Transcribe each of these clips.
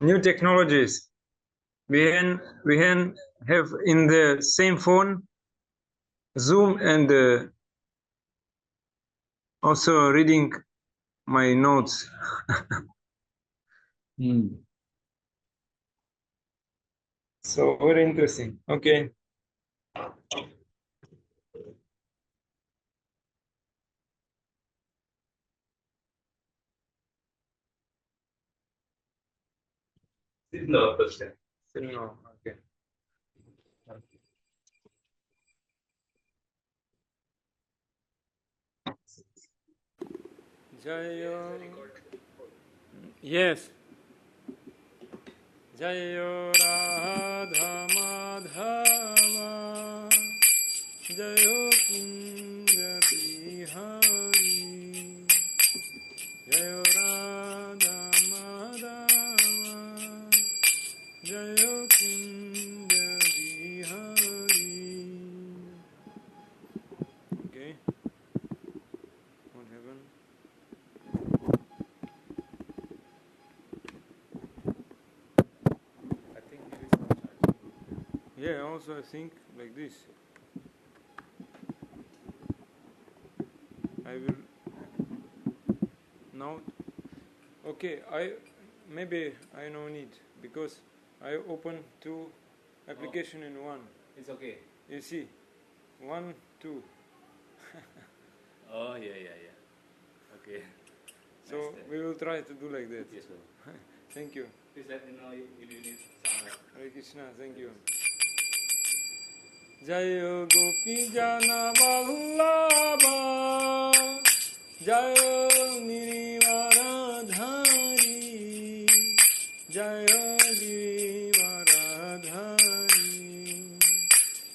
new technologies. We can have in the same phone Zoom and also reading my notes. So very interesting. Okay. No, question. No. Okay. Jayo. Yes. Jayo Radha Madhava. Jayo Kunja Bihari. Jayo Radha Madhava. Jayo Kunja Bihari. Okay. What happened? I think it is not charging. Yeah, also I think like this. I will now. Okay, maybe I no need because I open two application in one. It's okay. You see, 1, 2. Oh yeah. Okay. So Nice we will try to do like that. Yes, sir. Thank you. Please let me know if you need some help. Hare Krishna. Thank you. Jayo Gopi Jana Vallabha. Jayo Nirivaradhari. Jayo Girivaradhari.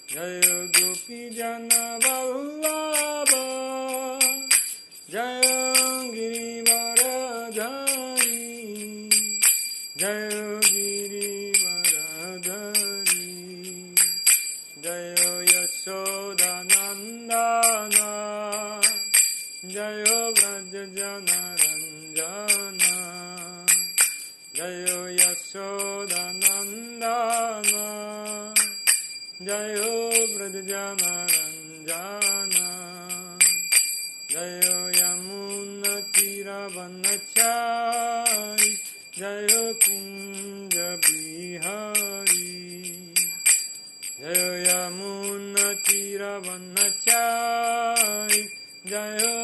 Jayo Gopi Jana Vallabha. Jayo Girivaradhari. Jayo Girivaradhari. Jayo Yashodanandana. Jayo Vrajajana Ranjana. Jayo Yashodanandana. Jayo Vrajajana Ranjana. Jayo Yamuna Tiravanachari. Jayo Kunja Bihari. Jayo Yamuna Tiravanachari. Jayo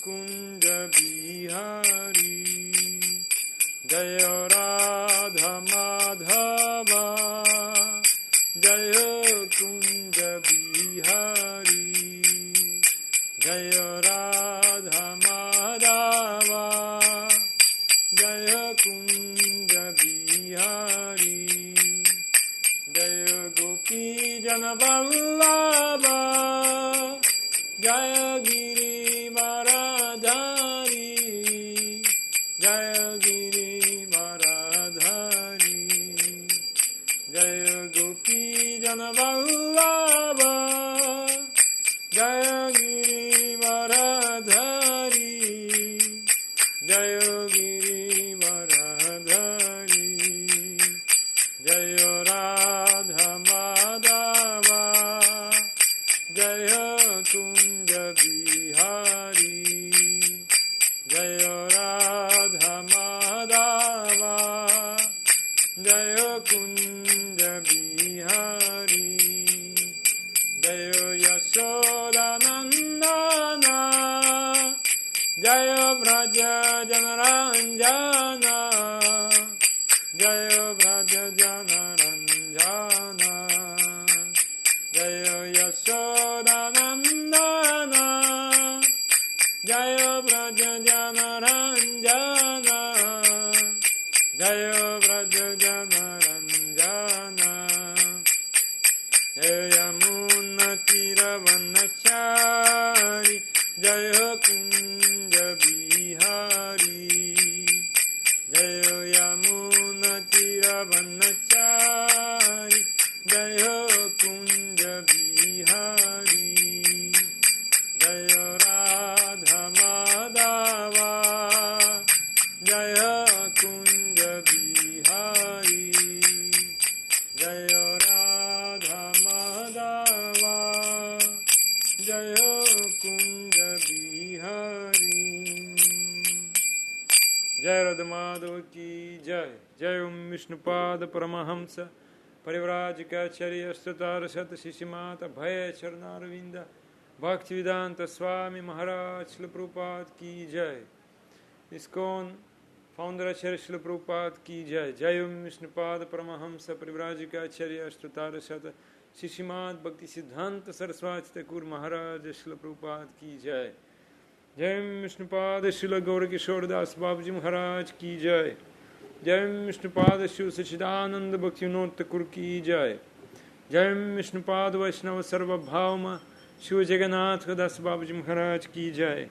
Kunja Bihari. Jayo Radha Madhava. Jayo Kunja Bihari. Jayo Radha Madhava. Jayo Kunja Bihari. Jayo Gopi Jana Vallabha. Jayo Girivaradhari. Jayo Girivaradhari. Jayo Gopi Jana Vallabha. Jayo Girivaradhari. Jayo Girivaradhari. Jayo Radha Madhava. Jayo Kunja Bihari. Jayo Radha Madhava. Jayo Kunja Bihari. Jayo Yashodanandana. Jayo Vrajajana Ranjana. Jayo Vrajajana Ranjana. Jayo Yashodanandana. Jayo Vrajajana Ranjana. Jayo Vrajajana Ranjana. Jayo Yamuna Tiravanachari. Jayo Kunja Bihari. Jayo Yamuna Tiravanachari. Jayo Kunja Bihari. Jayo Radha Madhava. Jayo Kunja Bihari. जय राधा माधव की जय। जय ओम विष्णुपाद परमहंस परिव्राजकाचार्य अष्टोत्तर शत शिष्यमाता भय चरणारविंद भक्तिवेदांत स्वामी महाराज श्रील प्रभुपाद की जय। ISKCON founder आचार्य श्रील प्रभुपाद की जय। जय ओम विष्णुपाद परमहंस परिव्राजकाचार्य अष्टोत्तर शत शिष्यमात भक्ति सिद्धांत सरस्वती ठाकुर महाराज श्रील प्रभुपाद की जय। जय विष्णुपाद श्रील गौर किशोर दास बाबूजी महाराज की जय। जय विष्णुपाद शिव सच्चिदानंद भक्ति विनोद ठाकुर की जय। जय विष्णुपाद वैष्णव सर्वभावम शिव जगन्नाथ दास बाबूजी महाराज की जय।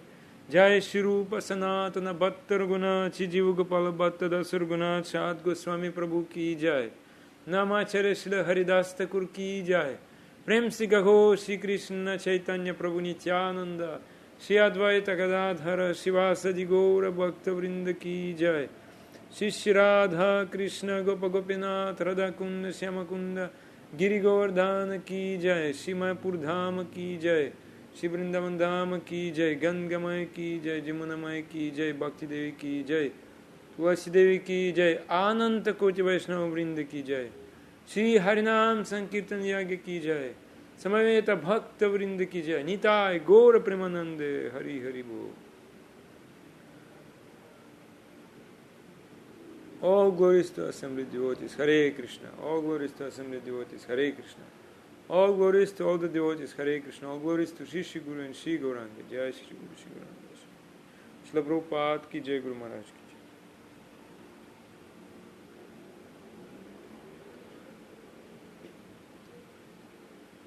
जय श्री रूप सनातन बत्तर गुना जीव गोपाल भट्ट दसर गुना सात गोस्वामी प्रभु की जय। नामाचार्य श्री हरिदास ठाकुर की जय। प्रेम से गहो श्री कृष्ण चैतन्य प्रभु नित्यानंद श्री अद्वैत गदाधर शिवासदि गौर भक्त वृंद की जय। शिष्य राधा कृष्ण गोप गोपीनाथ राधा कुंड श्याम कुंड गिरि गोवर्धन की जय। श्री मैपुर धाम की जय। श्री वृंदावन धाम की जय। गंगमय की जय। जमुनामय की जय। भक्ति देवी की जय। तुलसी देवी की जय। आनंद कोटि वैष्णव वृंद की जय। श्री हरिनाम संकीर्तन यज्ञ की जय। समवेत भक्त वृंद की जय। निताय गौर प्रेमानंद हरि हरि बोल। All glories to assembled devotees, Hare Krishna. All glories to assembled devotees, Hare Krishna. All glories to all the devotees, Hare Krishna. All glories to Shri Shri Guru and Shri Gauranga. Jai Shri Guru Shri Gauranga. Shri Prabhupada ki Jai, Guru Maharaj ki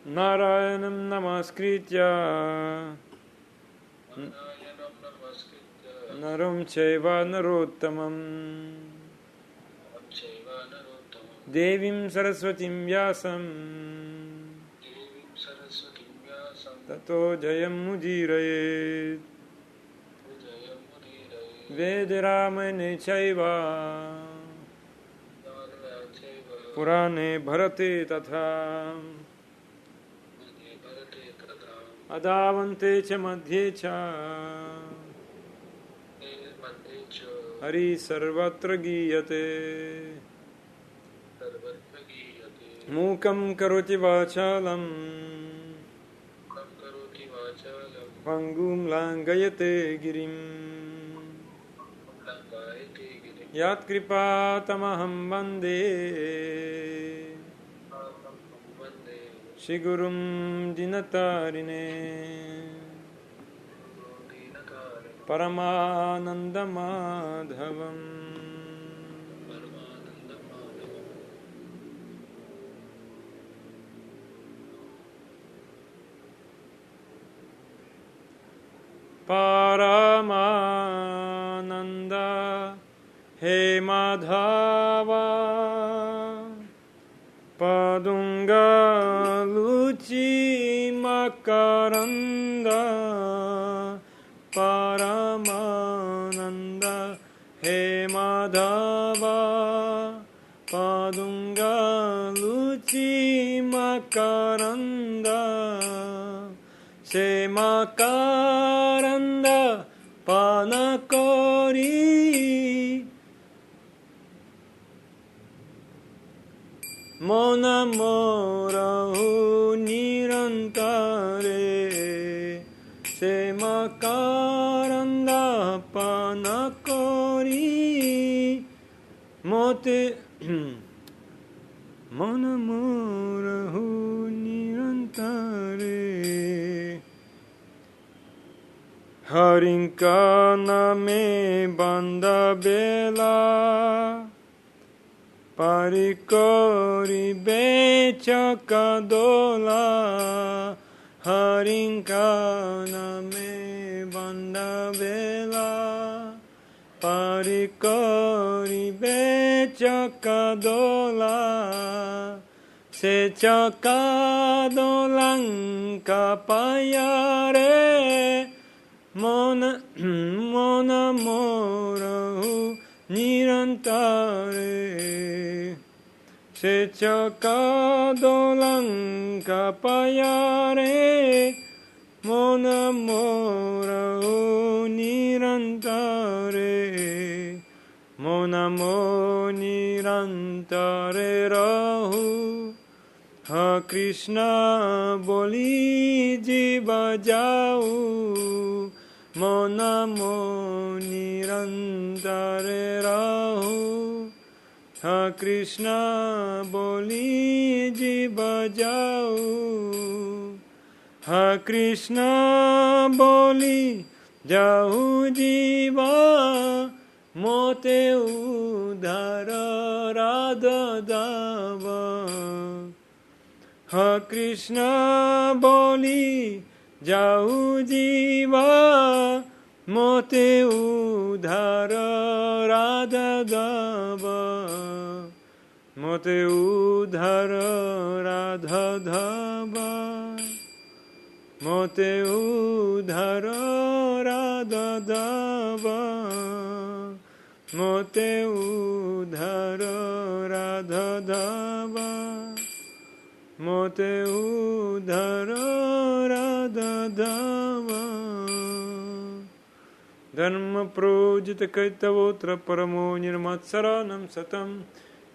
Jai. Narayanam namaskritya Naram chaiva narottamam Devim Saraswatim Vyasam Tato Jayam Mudiraye Vedaramane Chaiva Purane Bharate Tatha Adavante Cha Madhye Cha Hari Sarvatra Giyate Mukam karoti vachalam Pangum langayate girim Yat kripatamaham vande Shigurum dinatarine Paramananda madhavam Paramananda He Madhava Padunga Luchi Makaranda Paramananda He Madhava Padunga Luchi Makaranda Se Makaranda Panakori Mona Morahu Nirantare Se Makaranda Panakori Mote Mona Morahu Nirantare Harinka name banda bela Parikori becha kadola Harinka name banda bela Parikori becha kadola Secha kadolan kapayare Mona morahu nirantare Secha kadolan kapayare Mona morahu nirantare Krishna बोली जीव जाऊ मन मो निरंतर रहू हा कृष्ण बोली जीव जाऊ हा कृष्ण बोली जाऊ जीवा मोते उधार राधा दावा हा कृष्ण बोली जाऊ जीवा मोते उधार राधा दावा मोते उधार राधा धावा मोते उधार राधा दावा मोते उधार राधा दावा मोते उधार राधा दावा धर्म प्रोजित कैतवोत्र परमो निर्मत्सरानं सतं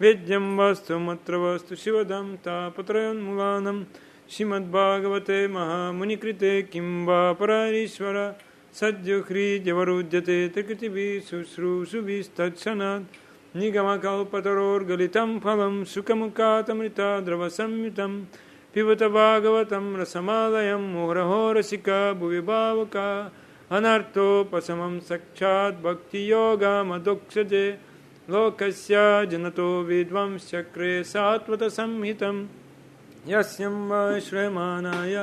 वेद्यं वस्तु मत्र वस्तु शिवदं तापत्रयोन्मूलानं श्रीमद्भागवते महामुनिकृते किं वा परारीश्वर सद्योह्रीजवरुध्यते त्रिकृतिभिः शुश्रूषुभिस्तत्क्षणात् निगमकल्पतरोर्गलितं फलं सुखमुखातमृताद्रवसंयुतं पिबत भागवतं रसमालयं मुहुरहो रसिका भुवि भावुका अनर्थोपशमं साक्षात् भक्तियोगामधोक्षजे लोकस्य जनतो विद्वांश्चक्रे सात्वतसंहितं यस्यं वा श्रयमाणाय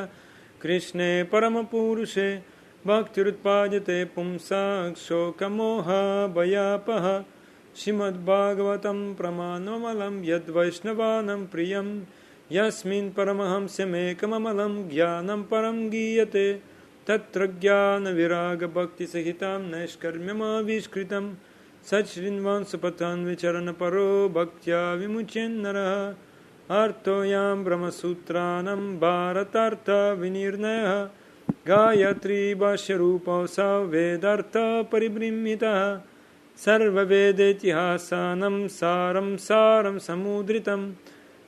कृष्णे परमपुरुषे भक्तिरुत्पाद्यते पुंसां शोकमोहभयापः श्रीमद्भागवतं प्रमाणममलं यद्वैष्णवानां प्रियं यस्मिन् परमहंस्यमेकममलं ज्ञानं परं गीयते तत्र ज्ञानविरागभक्तिसहितं नैष्कर्म्यमाविष्कृतं सच्छृण्वंशपथान् विचरणपरो भक्त्या विमुच्यन्नरः अर्थोऽयं ब्रह्मसूत्राणां भारतार्थविनिर्णयः गायत्री भाष्यरूपौ स वेदार्थपरिबृंहितः सर्ववेदेतिहासानं सारं समुद्रितं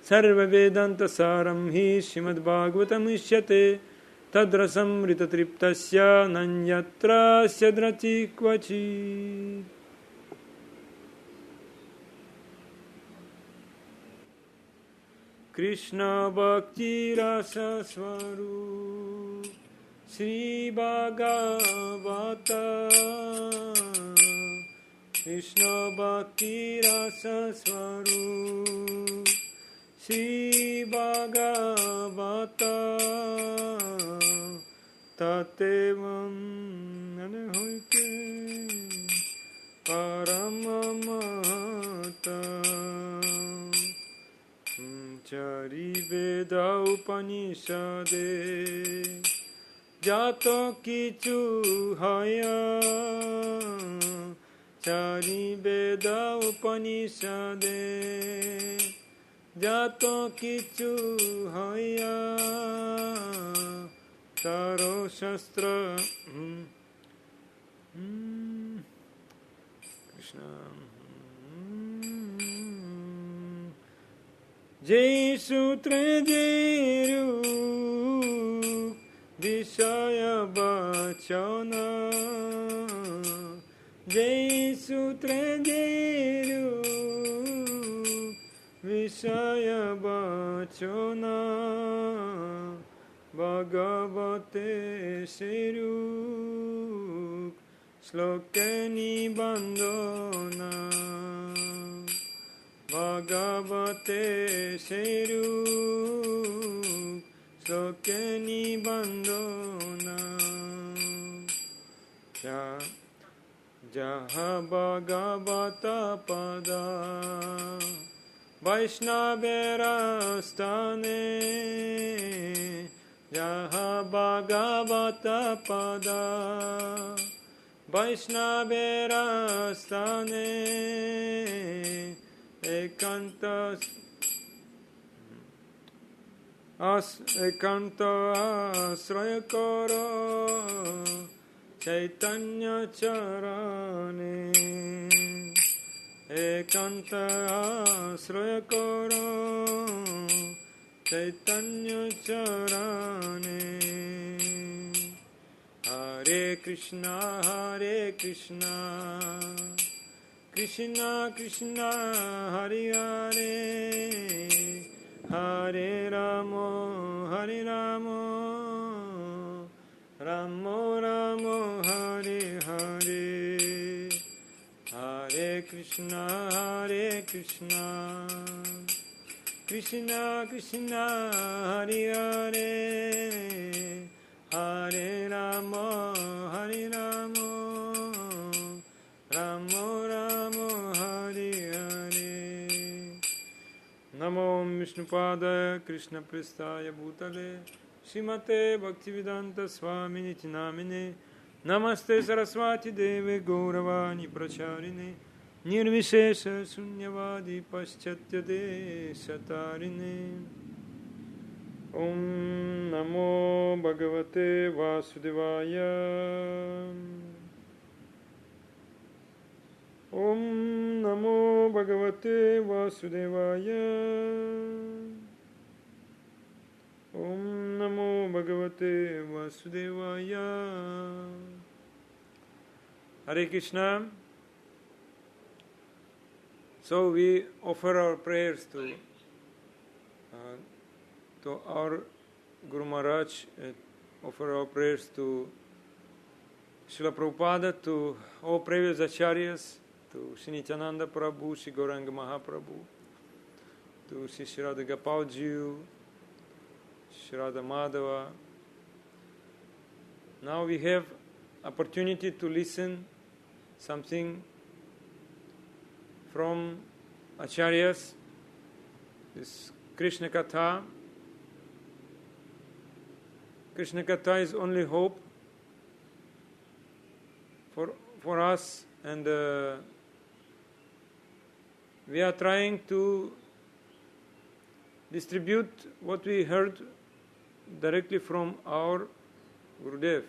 सर्ववेदान्तसारं हि श्रीमद्भागवतमुच्यते तद्रसमृततृप्तस्य नन्यत्रास्य द्रति क्वचित् कृष्ण भक्ति रस स्वरूप श्री भागवत कृष्ण भक्ति रस स्वरूप श्री भागवत ततेवं होइते परम महता चारि वेद उपनिषदे जातो किछु हय चारि वेद उपनिषदे जातो किछु हय तारो शस्त्र कृष्ण जय सूत्र जय रूप विषय वचन जय सूत्र जय रूप विषय वचन भगवते श्रीरूप श्लोके निबन्धना भगवते श्रीरूप श्लोके निबन्धना जहाँ भगवत पद वैष्णवेर स्थाने जहाँ भगवत पद वैष्णवेर स्थाने एकांत आश्रय करो चैतन्य चरणे एकांत आश्रय करो Chaitanya Charane. Hare Krishna, Krishna Krishna, Hare Hare, Hare Ramo, Hare Ramo, Ramo Ramo, Hare Hare, Hare Krishna, Krishna Krishna, Hare Hare, Hare Ramo, Hare Ramo, Ramo Ramo, Hare Hare. Namo Vishnupadaya Krishna Prestaya Bhutale Srimate Bhaktivedanta Swaminiti Namine Namaste Saraswati Deve Gauravani Pracharine Nirvishesha Sunyavadi Paschatya Deshatarine. Om Namo Bhagavate Vasudevaya. Om Namo Bhagavate Vasudevaya. Om Namo Bhagavate Vasudevaya. Hare Krishna. So we offer our prayers to our Guru Maharaj, offer our prayers to Srila Prabhupada, to all previous acharyas, to Sri Nityananda Prabhu, Sri Gauranga Mahaprabhu, to Sri Radha Gopal Ji, Sri Radha Madhava. Now we have opportunity to listen something from acharyas, this Krishna Katha. Krishna Katha is only hope for us, and we are trying to distribute what we heard directly from our Gurudev.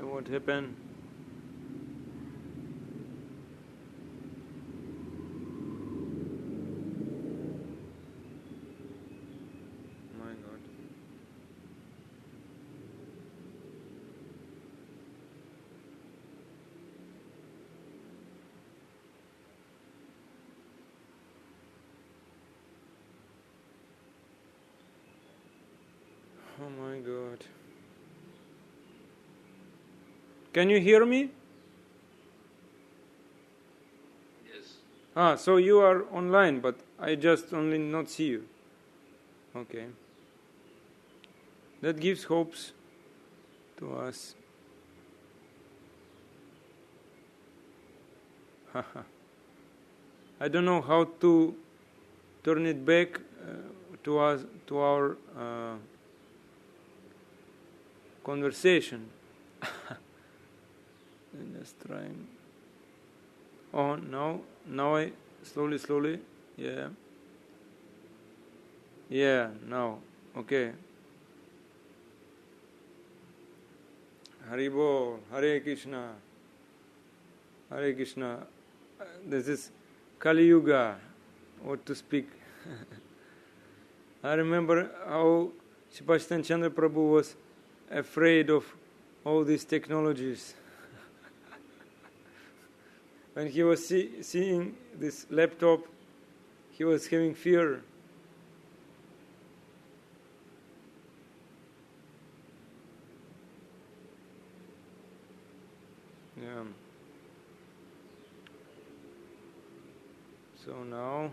What happened? My God. Oh my God. Can you hear me? Yes. So you are online, but I just only not see you. Okay. That gives hopes to us. I don't know how to turn it back to us, to our conversation. Just trying. Oh, now I slowly, yeah, now, okay. Haribol, Hare Krishna, this is Kali Yuga, what to speak. I remember how Shipashtan Chandra Prabhu was afraid of all these technologies. When he was seeing this laptop, he was having fear. Yeah. So now,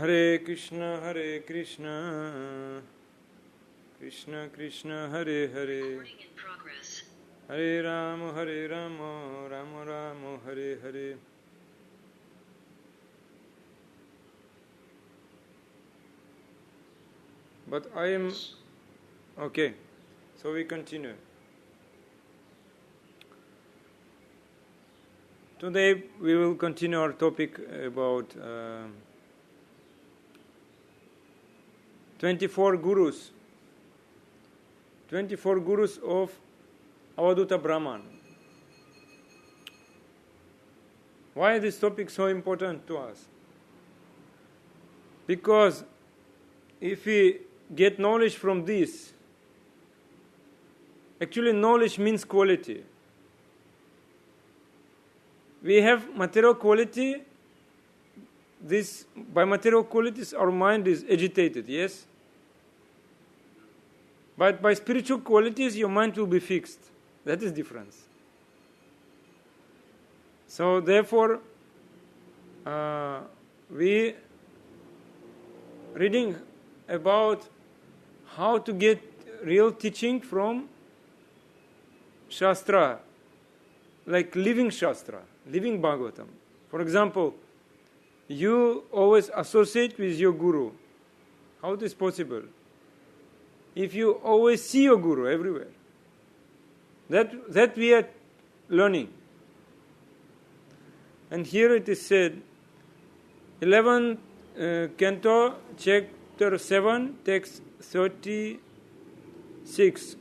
Hare Krishna, Krishna Krishna, Hare Hare, Hare Rama, Rama Rama, Hare Hare. But I am okay. So we continue. Today we will continue our topic about 24 gurus. 24 gurus of Avadhuta Brahman. Why is this topic so important to us? Because if we get knowledge from this, actually knowledge means quality. We have material quality. This, by material qualities, our mind is agitated, yes? But by spiritual qualities, your mind will be fixed. That is difference. So therefore, we reading about how to get real teaching from Shastra, like living Shastra, living Bhagavatam. For example, you always associate with your guru. How it is possible? If you always see your guru everywhere. That we are learning. And here it is said, 11th canto, chapter 7, text 36.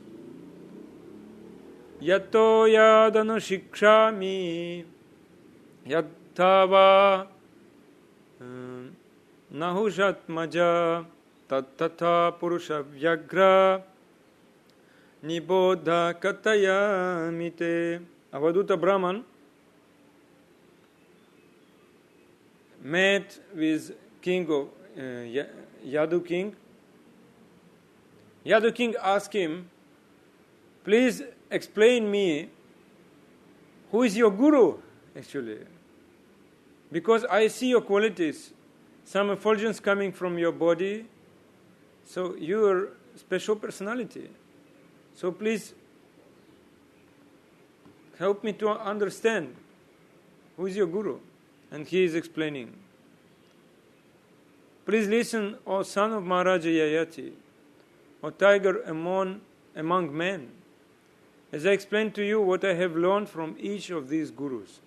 Yato yadana shikshami yattava nahushatmaja tattata purusha vyagra nibodha katayamite. Avadhuta Brahman met with king of Yadu king. Yadu king asked him, please explain me who is your guru actually, because I see your qualities, some effulgence coming from your body, so you are special personality. So please help me to understand who is your guru. And he is explaining. Please listen, O son of Maharaja Yayati, O tiger among men, as I explain to you what I have learned from each of these gurus.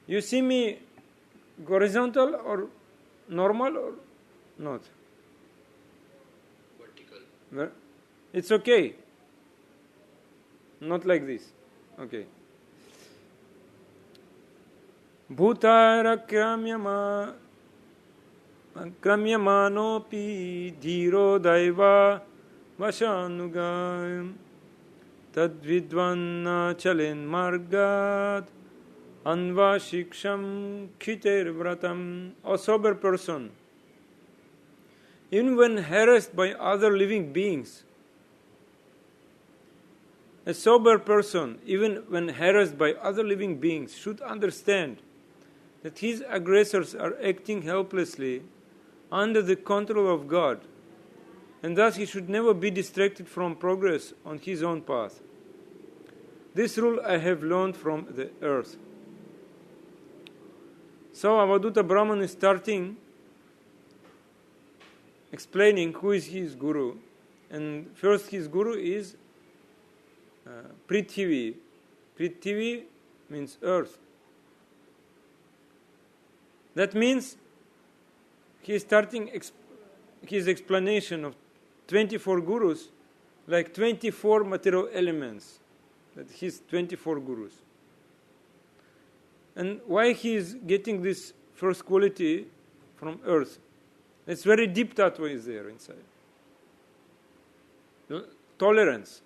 You see me horizontal or normal or not? Vertical. It's okay. Not like this. Okay. Kramyamanopi dhiro daiva vashanugam tadvidvanna chalen margat anva shiksham khiter vratam. A sober person, even when harassed by other living beings, a sober person, even when harassed by other living beings, should understand that his aggressors are acting helplessly under the control of God, and thus he should never be distracted from progress on his own path. This rule I have learned from the earth. So Avadhuta Brahman is starting explaining who is his guru. And first his guru is Prithvi. Prithvi means earth. That means he is starting his explanation of 24 gurus like 24 material elements. That he's 24 gurus. And why he is getting this first quality from earth? It's very deep tattva is there inside. Tolerance.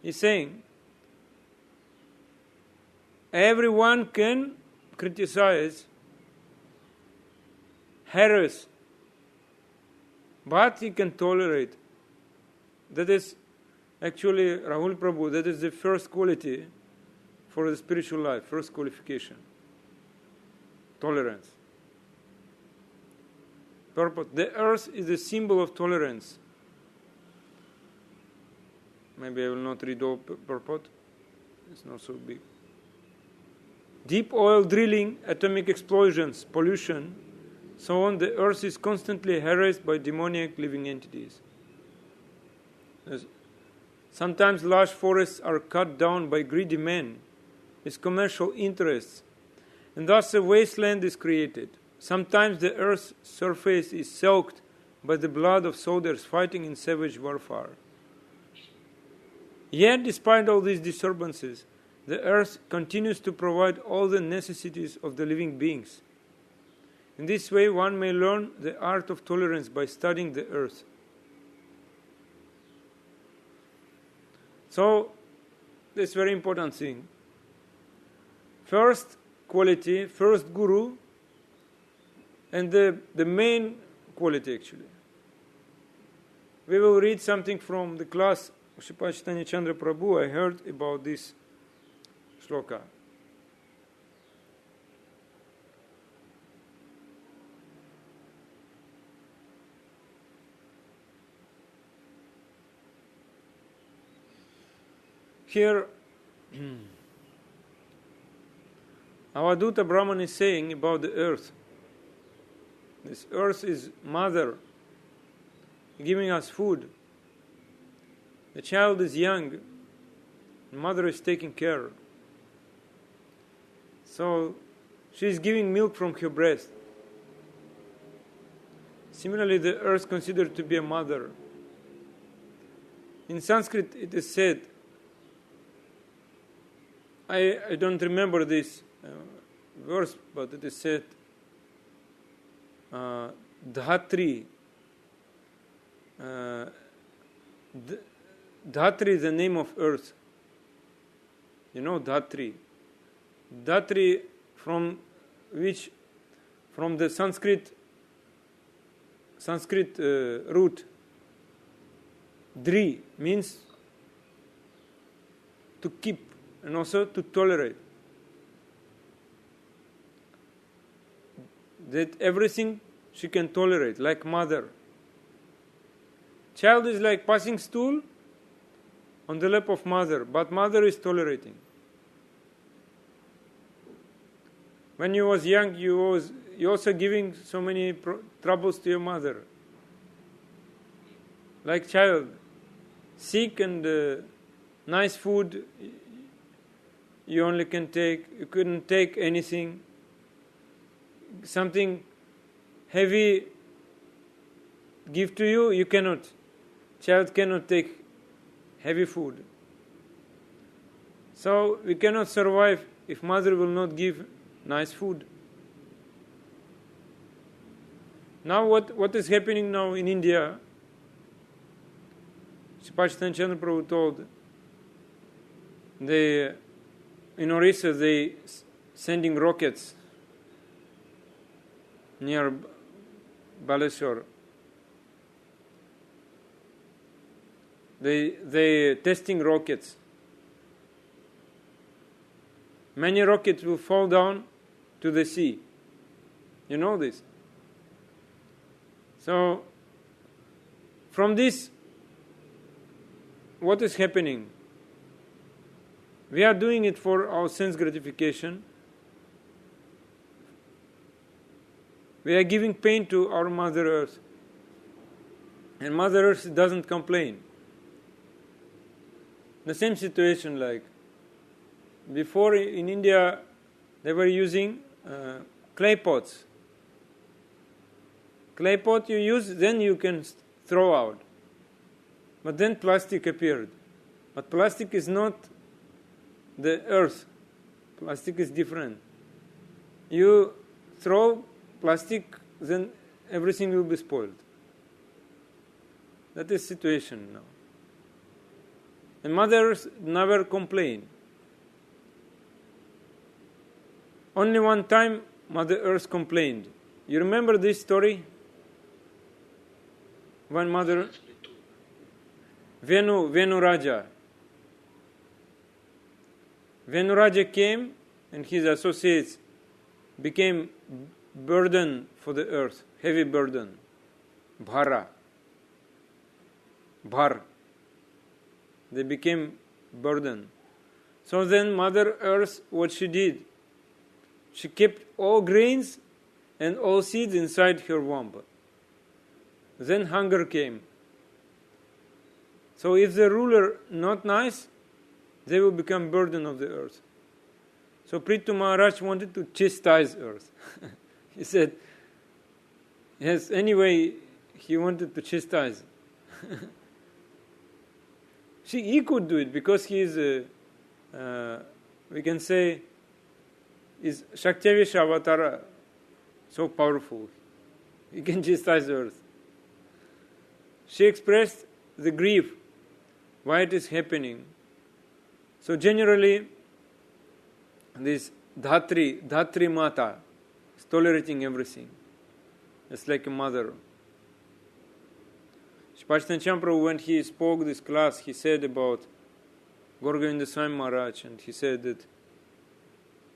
He's saying everyone can criticize, harass, but he can tolerate. That is actually, Rahul Prabhu, that is the first quality for the spiritual life, first qualification. Tolerance. Purport. The earth is a symbol of tolerance. Maybe I will not read all purport. It's not so big. Deep oil drilling, atomic explosions, pollution, so on, the earth is constantly harassed by demoniac living entities. Sometimes large forests are cut down by greedy men with commercial interests, and thus a wasteland is created. Sometimes the earth's surface is soaked by the blood of soldiers fighting in savage warfare. Yet, despite all these disturbances, the earth continues to provide all the necessities of the living beings. In this way, one may learn the art of tolerance by studying the earth. So, this is a very important thing. First quality, first guru, and the main quality actually. We will read something from the class of Sripad Chaitanya Chandra Prabhu. I heard about this shloka. Here, Avaduta Brahman is saying about the earth. This earth is mother, giving us food. The child is young, mother is taking care. So, she is giving milk from her breast. Similarly, the earth is considered to be a mother. In Sanskrit, it is said, I don't remember this verse, but it is said, Dhatri. Dhatri is the name of earth. You know Dhatri. Dhatri from the Sanskrit root. Dri means to keep and also to tolerate. That everything she can tolerate, like mother. Child is like passing stool on the lap of mother, but mother is tolerating. When you was young, you also giving so many troubles to your mother. Like child, sick and nice food, you only can take, you couldn't take anything. Something heavy give to you, you cannot. Child cannot take heavy food. So we cannot survive if mother will not give nice food. Now what is happening now in India? Sripad Chaitanya Chandra Prabhu told, in Orissa they sending rockets near Baleshwar. They testing rockets. Many rockets will fall down to the sea. You know this. So, from this, what is happening? We are doing it for our sense gratification. We are giving pain to our Mother Earth. And Mother Earth doesn't complain. The same situation like before in India, they were using clay pots. Clay pot you use, then you can throw out. But then plastic appeared. But plastic is not the earth. Plastic is different. You throw plastic, then everything will be spoiled. That is the situation now. And Mother Earth never complained. Only one time Mother Earth complained. You remember this story? When Mother Venu Raja came and his associates became burden for the earth, heavy burden. bhara, bhar. They became burden. So then Mother Earth, what she did, she kept all grains and all seeds inside her womb. Then hunger came. So if the ruler not nice, they will become burden of the earth. So Prithu Maharaj wanted to chastise earth. He said, yes, anyway, he wanted to chastise. He could do it because he is, we can say, is Shaktiavisha Avatara, so powerful. He can chastise the earth. She expressed the grief, why it is happening. So generally, this Dhatri Mata is tolerating everything. It's like a mother. Shpashtan Prabhu, when he spoke this class, he said about Gauragovinda Swami Maharaj, and he said that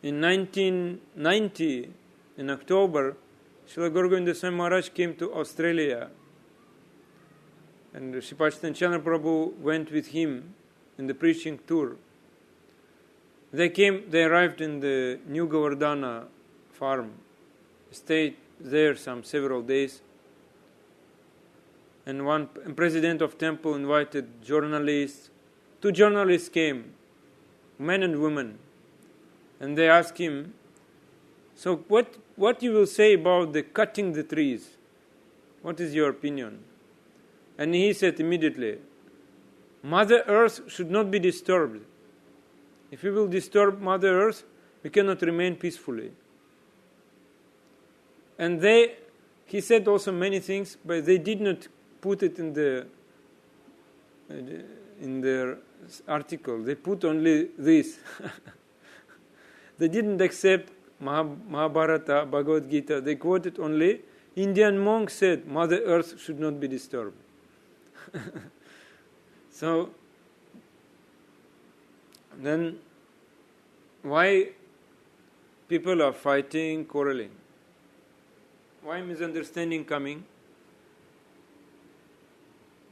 in 1990, in October, Srila Gauragovinda Swami Maharaj came to Australia, and Shpashtan Prabhu went with him in the preaching tour. They arrived in the New Govardhana farm, stayed there several days, and one president of temple invited journalists. 2 journalists came, men and women, and they asked him, so what you will say about the cutting the trees? What is your opinion? And he said immediately, Mother Earth should not be disturbed. If we will disturb Mother Earth, we cannot remain peacefully. And he said also many things, but they did not put it in their article. They put only this. They didn't accept Mahabharata, Bhagavad Gita. They quoted only, Indian monk said, Mother Earth should not be disturbed. So, then why people are fighting, quarreling? Why misunderstanding coming?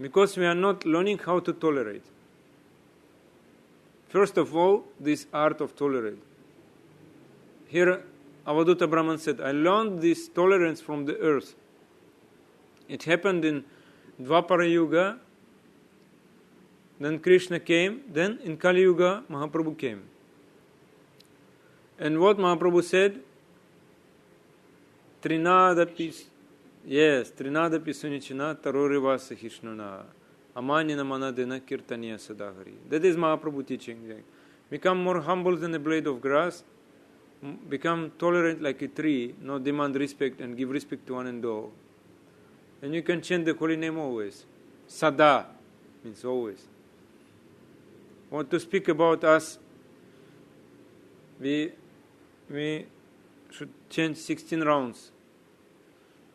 Because we are not learning how to tolerate. First of all, this art of tolerate. Here, Avaduta Brahman said, I learned this tolerance from the earth. It happened in Dvapara Yuga, then Krishna came, then in Kali Yuga, Mahaprabhu came. And what Mahaprabhu said? Trinadapi sunichina taroriva sahishnuna amanina manadena kirtaniya sadahari. That is Mahaprabhu teaching. Become more humble than a blade of grass, become tolerant like a tree, not demand respect and give respect to one and all. And you can chant the holy name always. Sada means always. Want to speak about us, we should chant 16 rounds.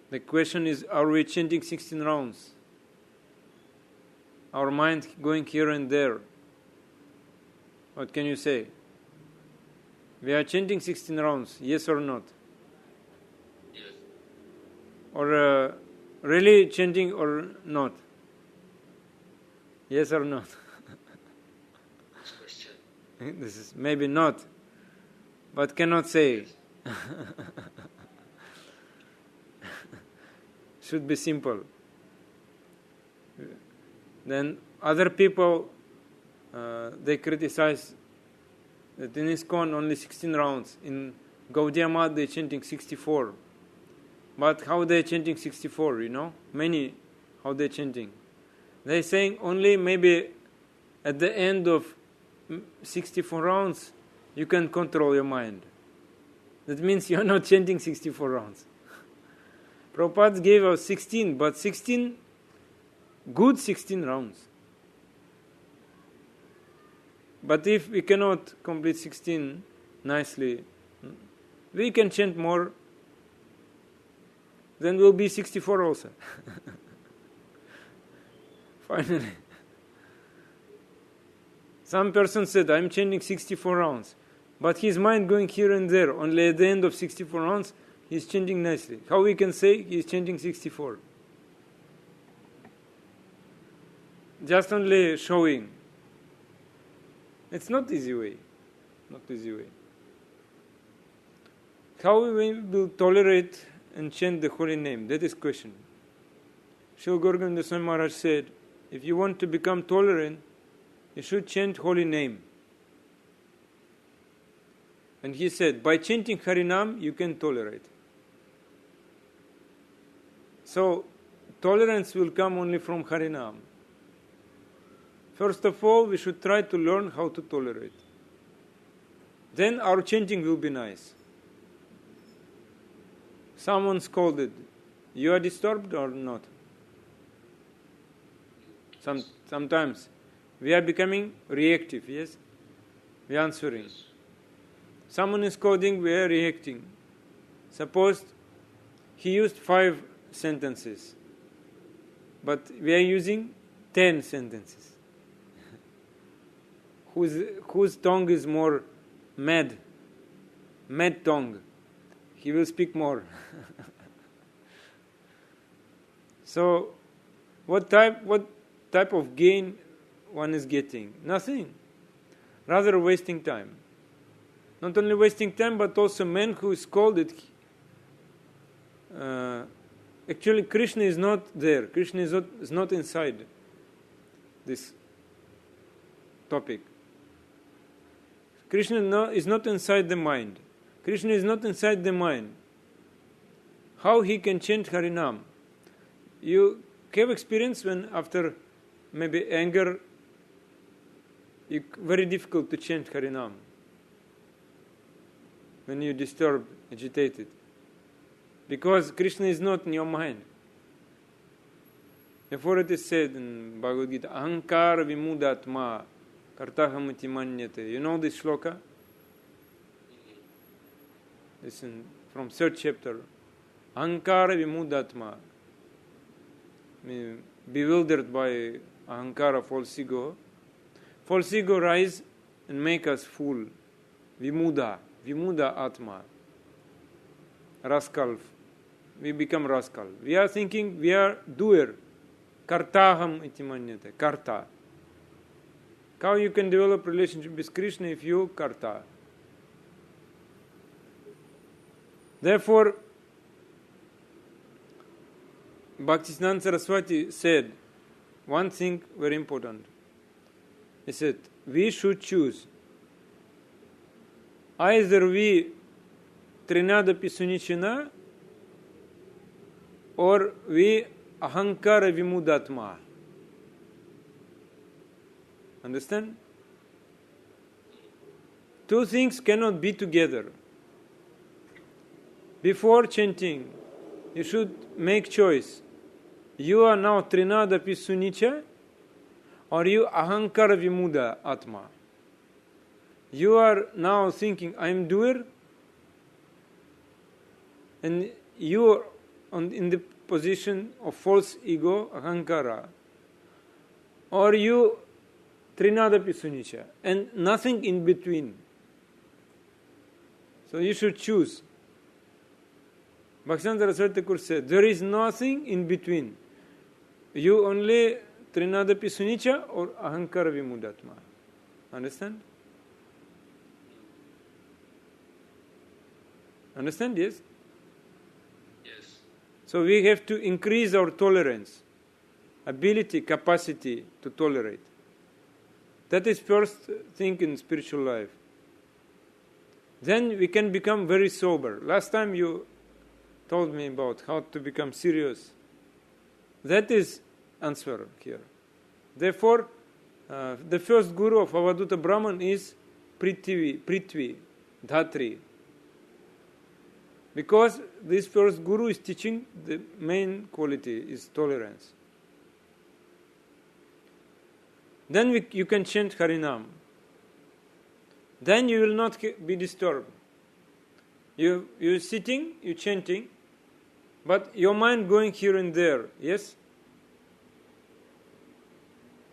The question is, are we chanting 16 rounds? Our mind going here and there. What can you say? We are chanting 16 rounds, yes or not? Yes. Or really chanting or not? Yes or not? Next question. This is maybe not, but cannot say. Should be simple. Then other people, they criticize that in ISKCON only 16 rounds. In Gaudiya Math they chanting 64. But how they chanting 64, Many, how they chanting. They saying only maybe at the end of 64 rounds you can control your mind. That means you are not chanting 64 rounds. Prabhupada gave us 16, but 16, good 16 rounds. But if we cannot complete 16 nicely, we can chant more, then will be 64 also. Finally. Some person said, I'm chanting 64 rounds, but his mind going here and there. Only at the end of 64 rounds, he's chanting nicely. How we can say he's chanting 64? just only showing. It's not easy way. Not easy way. How we will tolerate and chant the holy name? That is question. Srila Gauragananda Swami Maharaj said, if you want to become tolerant, you should chant holy name. And he said, by chanting Harinam, you can tolerate. So, tolerance will come only from Harinam. First of all, we should try to learn how to tolerate. Then our chanting will be nice. Someone scolded. You are disturbed or not? Sometimes we are becoming reactive, yes? We are answering. Someone is scolding, we are reacting. Suppose he used 5 sentences, but we are using 10 sentences. Whose tongue is more mad tongue, he will speak more. So, what type of gain one is getting? Nothing. Rather wasting time. Not only wasting time, but also man who is scolded. Actually, Krishna is not there. Krishna is not inside this topic. Krishna is not inside the mind. Krishna is not inside the mind. How he can chant Harinam? You have experience when after maybe anger, it's very difficult to chant Harinam. When you disturbed, agitated. Because Krishna is not in your mind. Therefore it is said in Bhagavad Gita, Ahankara vimudatma kartahamati manyate. You know this shloka? Listen, from 3rd chapter. Ahankara vimudatma. Bewildered by Ahankara, false ego. False ego rise and make us fool. Vimuda Atma. Rascal. We become rascal. We are thinking we are doer. Kartaham iti manyate. Karta. How you can develop relationship with Krishna if you karta? Therefore, Bhaktisiddhanta Saraswati said one thing very important. He said, we should choose. Either we Trinadapi Sunichina or we Ahankara Vimudatma. Understand? Two things cannot be together. Before chanting, you should make choice. You are now Trinadapi Sunicha or you Ahankara Vimuda Atma. You are now thinking, I am doer, and you are in the position of false ego, ahankara, or you trinadapi sunicha, and nothing in between. So you should choose. Bhaktivinoda Saraswati Thakur said, there is nothing in between. You only trinadapi sunicha or ahankara vimudatma. Understand? Understand? Yes? Yes. So we have to increase our tolerance, ability, capacity to tolerate. That is first thing in spiritual life. Then we can become very sober. Last time you told me about how to become serious. That is answer here. Therefore, the first guru of Avaduta Brahman is Prithvi, Dhatri. Because this first guru is teaching the main quality is tolerance. Then you can chant Harinam. Then you will not be disturbed. You're sitting, you're chanting, but your mind going here and there, yes?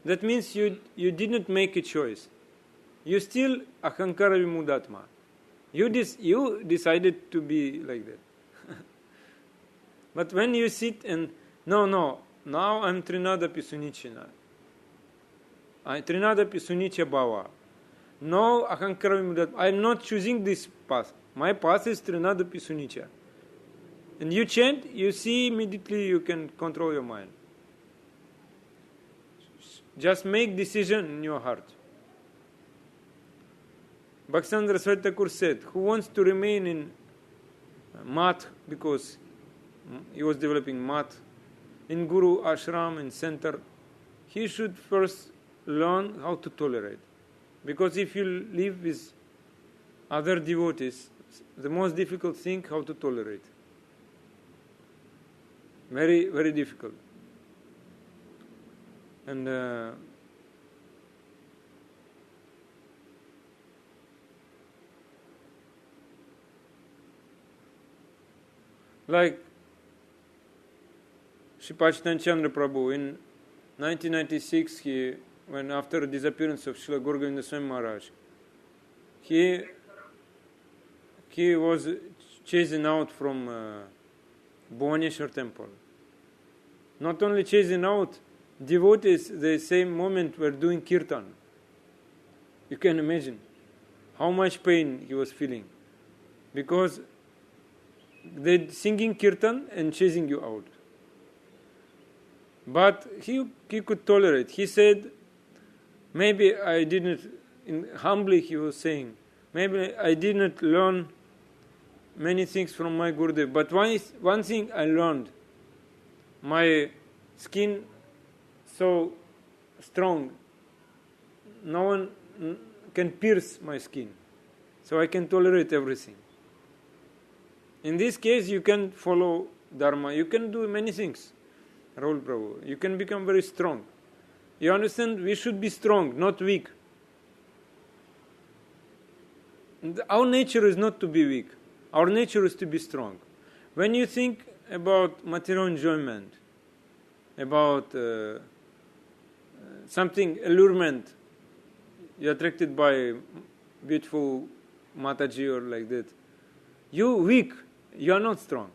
That means you didn't make a choice. You still Ahankara Vimudatma. You decided to be like that. But when you sit and, no, now I'm Trinadapi Sunichina. Trinadapi Sunicha Bhava. No Ahankaram, that I am not choosing this path. My path is Trinadapi Sunicha. And you chant, you see immediately you can control your mind. Just make decision in your heart. Bhaktivinoda Saraswati Thakur said, who wants to remain in math, because he was developing math, in Guru Ashram, in center, he should first learn how to tolerate. Because if you live with other devotees, the most difficult thing, how to tolerate. Very, very difficult. And like Sripad Chandra Prabhu in 1996, when after the disappearance of Srila Gaura Govinda Swami Maharaj, he was chasing out from Bhuvaneshwar temple. Not only chasing out, devotees the same moment were doing kirtan. You can imagine how much pain he was feeling, because they singing kirtan and chasing you out. But he could tolerate. He said, maybe I didn't, humbly he was saying, maybe I didn't learn many things from my Gurudev, but one thing I learned, my skin so strong, no one can pierce my skin, so I can tolerate everything. In this case, you can follow Dharma, you can do many things, Rahul Prabhu. You can become very strong. You understand? We should be strong, not weak. Our nature is not to be weak. Our nature is to be strong. When you think about material enjoyment, about something, allurement, you're attracted by beautiful Mataji or like that, you're weak, you are not strong.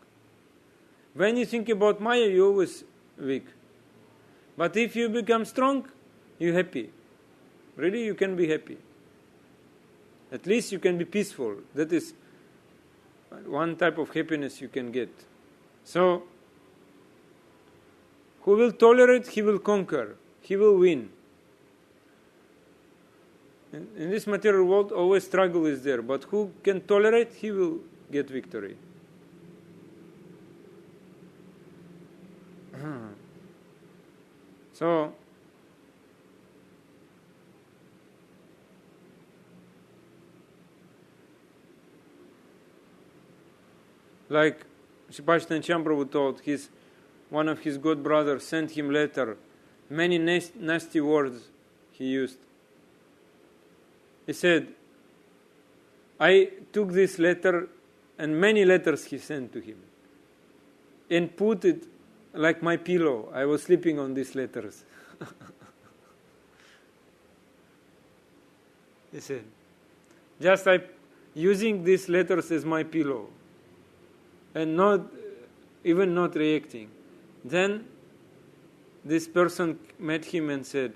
When you think about Maya, you're always weak. But if you become strong, you're happy. Really, you can be happy. At least you can be peaceful. That is one type of happiness you can get. So, who will tolerate, he will conquer. He will win. In this material world, always struggle is there. But who can tolerate, he will get victory. So, like Sripad Prabhu told, one of his god brothers sent him letter, many nasty words he used. He said, I took this letter and many letters he sent to him and put it like my pillow. I was sleeping on these letters. He said, just using these letters as my pillow and not reacting. Then this person met him and said,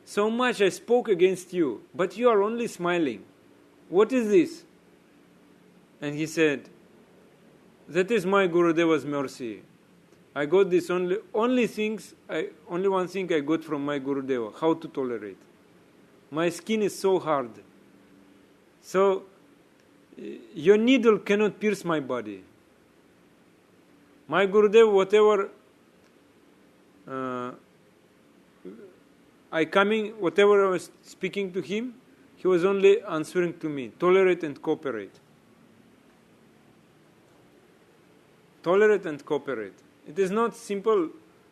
so much I spoke against you, but you are only smiling. What is this? And he said, that is my Gurudeva's mercy. I got this only one thing I got from my Gurudeva, how to tolerate. My skin is so hard. So, your needle cannot pierce my body. My Gurudeva, whatever whatever I was speaking to him, he was only answering to me, tolerate and cooperate. Tolerate and cooperate. It is not simple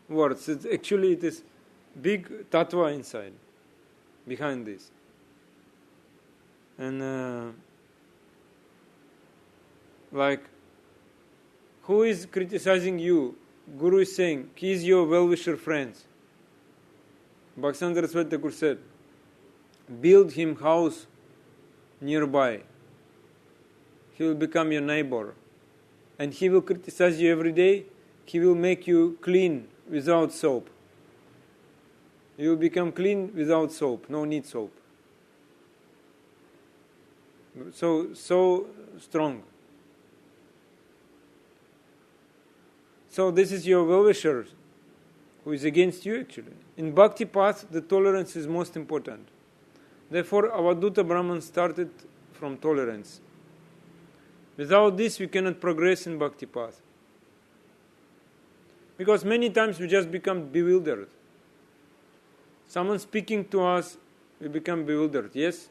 words. It is big tattva inside, behind this. And like, who is criticizing you? Guru is saying, he is your well-wisher friends. Bhaktivinoda Saraswati Thakur said, build him house nearby. He will become your neighbor. And he will criticize you every day. He will make you clean without soap. You will become clean without soap, no need soap. So strong. So this is your well-wisher who is against you actually. In Bhakti path, the tolerance is most important. Therefore, Avadhuta Brahman started from tolerance. Without this, we cannot progress in Bhakti path. Because many times we just become bewildered. Someone speaking to us, we become bewildered, yes?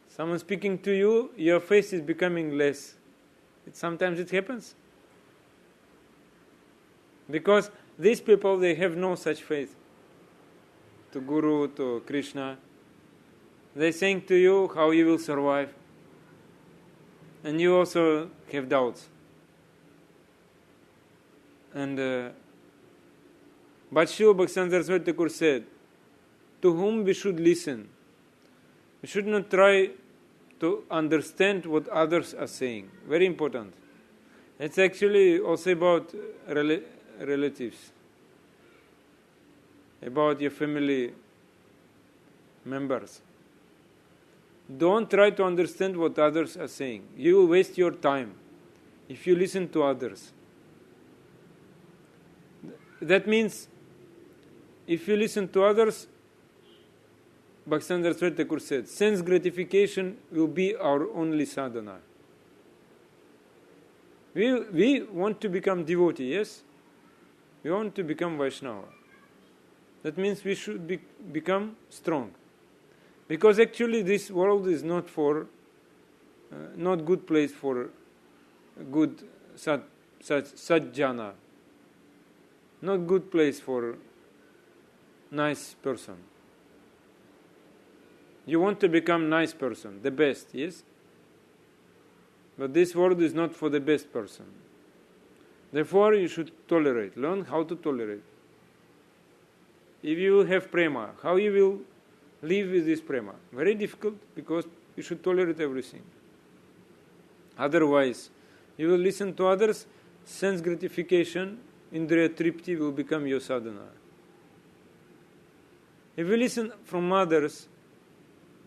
Someone speaking to you, your face is becoming less. Sometimes it happens. Because these people, they have no such faith to Guru, to Krishna. They're saying to you how you will survive. And you also have doubts. And but Srila Bhaktivinoda Saraswati Thakur said, to whom we should listen. We should not try to understand what others are saying. Very important. It's actually also about relatives, about your family members. Don't try to understand what others are saying. You will waste your time if you listen to others. That means, if you listen to others, Bhaktivinoda Saraswati Thakur said, sense gratification will be our only sadhana. We want to become devotee, yes? We want to become Vaishnava. That means we should become strong. Because actually this world is not good place for good sadjana. Not good place for nice person. You want to become nice person, the best, yes? But this world is not for the best person. Therefore, you should tolerate. Learn how to tolerate. If you have prema, how you will live with this prema? Very difficult, because you should tolerate everything. Otherwise, you will listen to others, sense gratification, indriya tripti will become your sadhana. If you listen from others,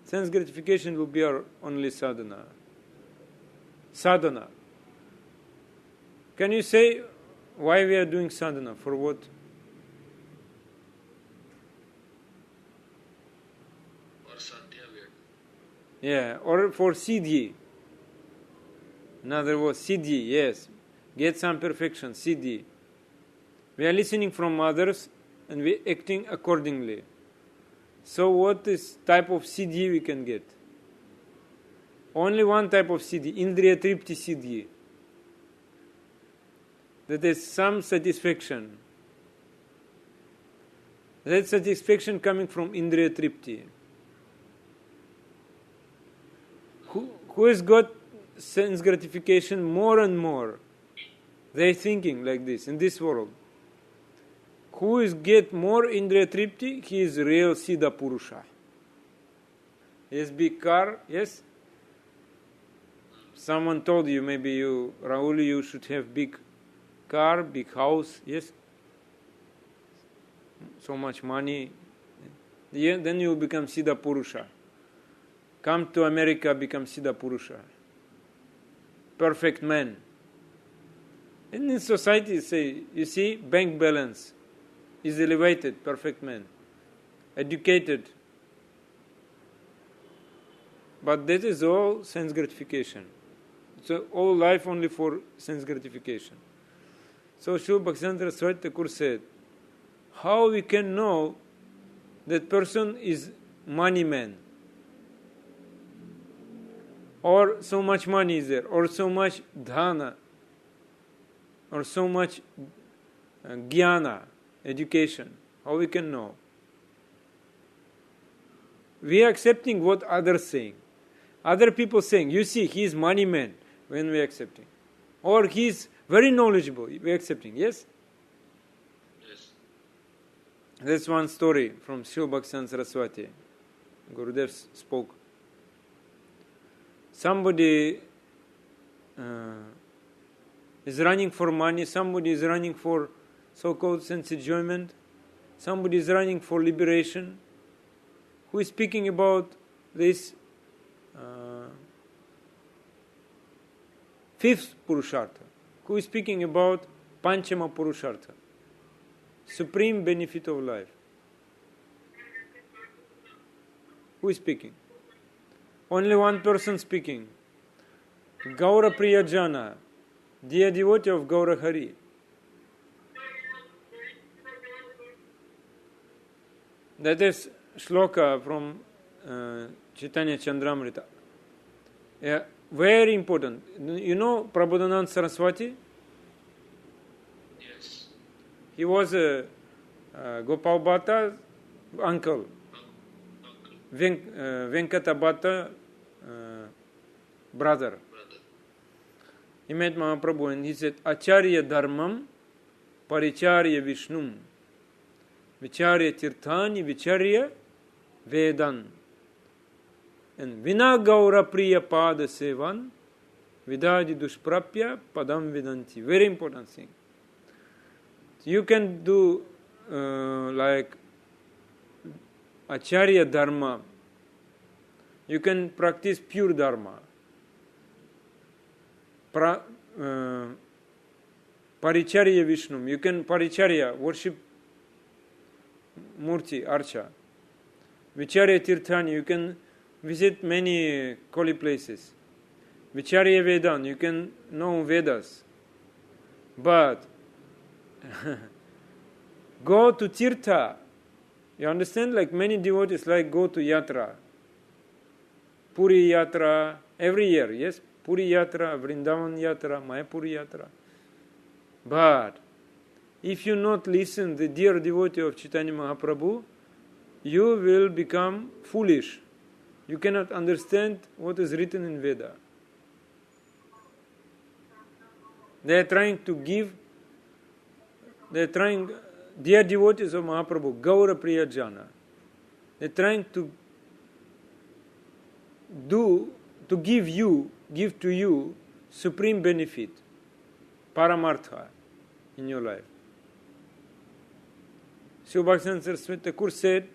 sense gratification will be our only sadhana. Sadhana. Can you say why we are doing sadhana? For what? Or sadhya we are. Yeah, or for siddhi. In other words, siddhi, yes. Get some perfection, siddhi. We are listening from others and we are acting accordingly. So what is type of siddhi we can get? Only one type of siddhi, indriya tripti siddhi. That is some satisfaction. That satisfaction coming from indriya tripti. Who has got sense gratification more and more? They are thinking like this in this world. Who is get more indriya tripti? He is real siddha purusha. He has big car, yes? Someone told you, maybe you, Rahul, you should have big car, big house, yes? So much money. Yeah, then you will become siddha purusha. Come to America, become siddha purusha. Perfect man. And in society, say, you see, bank balance is elevated, perfect man. Educated. But that is all sense gratification. So all life only for sense gratification. So Srila Bhaktivinoda Saraswati Thakur said, how we can know that person is money man? Or so much money is there, or so much dhana, or so much jnana, education. How we can know? We are accepting what others saying. Other people saying, you see, he is money man, when we are accepting. Or he is very knowledgeable, we are accepting, yes? Yes. That's one story from Srila Bhaktivinoda Saraswati. Gurudev spoke. Somebody is running for money, somebody is running for so-called sense enjoyment, somebody is running for liberation, who is speaking about this fifth Purushartha, who is speaking about Panchama Purushartha, supreme benefit of life. Who is speaking? Only one person speaking. Gaura Priya Jana, dear devotee of Gaura Hari. That is shloka from Chaitanya Chandramrita. Yeah, very important. You know Prabodhanand Saraswati? Yes. He was Gopal Bhatta's uncle. Venkata Bhatta brother. He met Mahaprabhu and he said, Acharya Dharmam Paricharya Vishnum Vicharya Tirthani Vicharya Vedan and Vina Gaura Priya Pada Sevan Vidadi Dushprapya Padam Vidanti. Very important thing. You can do like Acharya Dharma. You can practice pure Dharma. Paricharya Vishnum. You can Paricharya, worship Murti, Archa. Vicharya Tirthani, you can visit many holy places. Vicharya Vedan, you can know Vedas. But go to Tirtha. You understand? Like many devotees go to Yatra. Puri Yatra, every year, yes? Puri Yatra, Vrindavan Yatra, Mayapuri Yatra. But if you not listen the dear devotee of Chaitanya Mahaprabhu, you will become foolish. You cannot understand what is written in Veda. They are trying to give, dear devotees of Mahaprabhu, Gaura Priya Jana, they are trying to give to you supreme benefit, paramartha in your life. Srila Bhaktivinoda Saraswati Thakur said,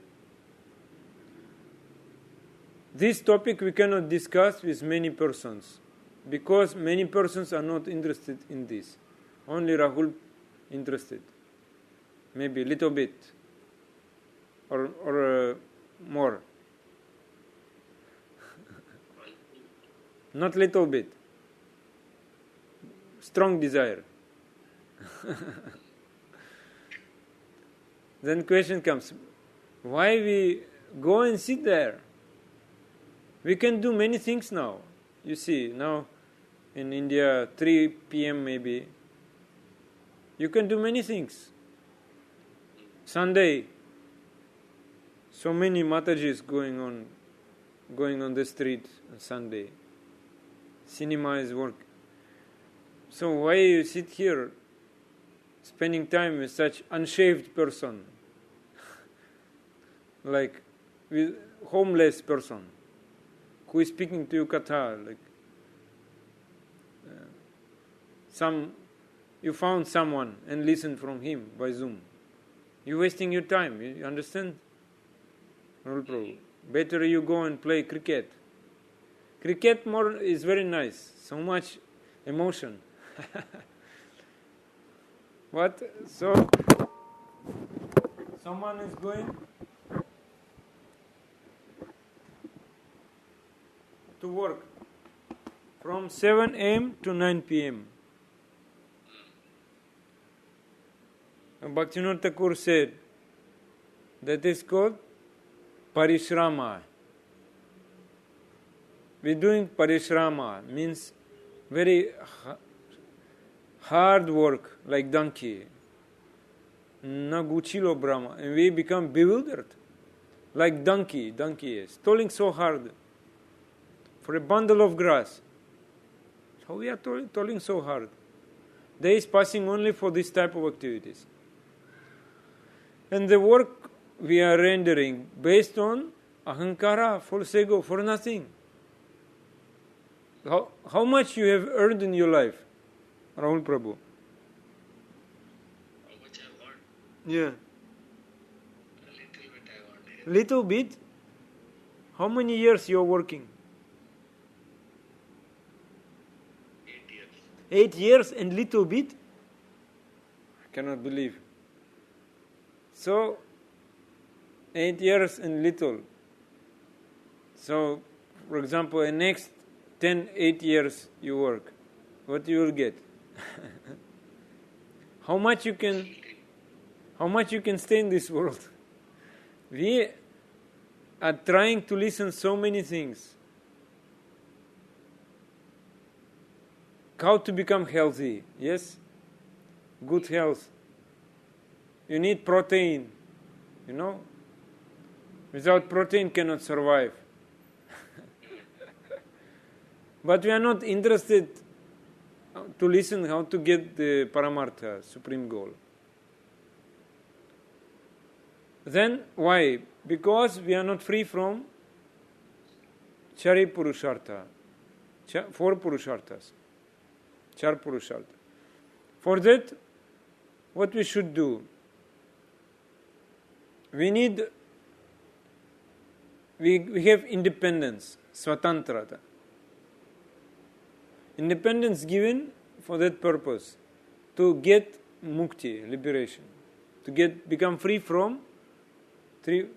this topic we cannot discuss with many persons because many persons are not interested in this. Only Rahul interested. Maybe a little bit or more. Not little bit. Strong desire. Then question comes, why we go and sit there? We can do many things now. You see, now in India, 3 p.m. maybe, you can do many things. Sunday, so many Matajis going on the street on Sunday. Cinema is work. So why you sit here spending time with such unshaved person, like with homeless person, who is speaking to you katha, like you found someone and listen from him by Zoom. You're wasting your time. You understand? Better you go and play cricket. Cricket more is very nice. So much emotion. What? So someone is going to work from 7 a.m. to 9 p.m. Bhaktivinoda Thakur said that is called parishrama. We're doing parishrama, means very hard work, like donkey. Naguchilo Brahma. And we become bewildered, like donkey is toiling so hard for a bundle of grass. How we are toiling so hard? Day is passing only for this type of activities. And the work we are rendering based on ahankara, false ego, for nothing. How much you have earned in your life, Rahul Prabhu? How much I've earned? Yeah. Little bit? How many years you are working? 8 years. 8 years and little bit? I cannot believe. So, 8 years and little. So, for example, the next 8 years you work. What you will get? How much you can stay in this world? We are trying to listen so many things. How to become healthy? Yes? Good health. You need protein. You know? Without protein cannot survive. But we are not interested to listen how to get the Paramartha, supreme goal. Then why? Because we are not free from Chari Purushartha, 4 Purusharthas, Char Purushartha. For that, what we should do? We have independence, Swatantrata. Independence given for that purpose, to get mukti, liberation, to become free from 3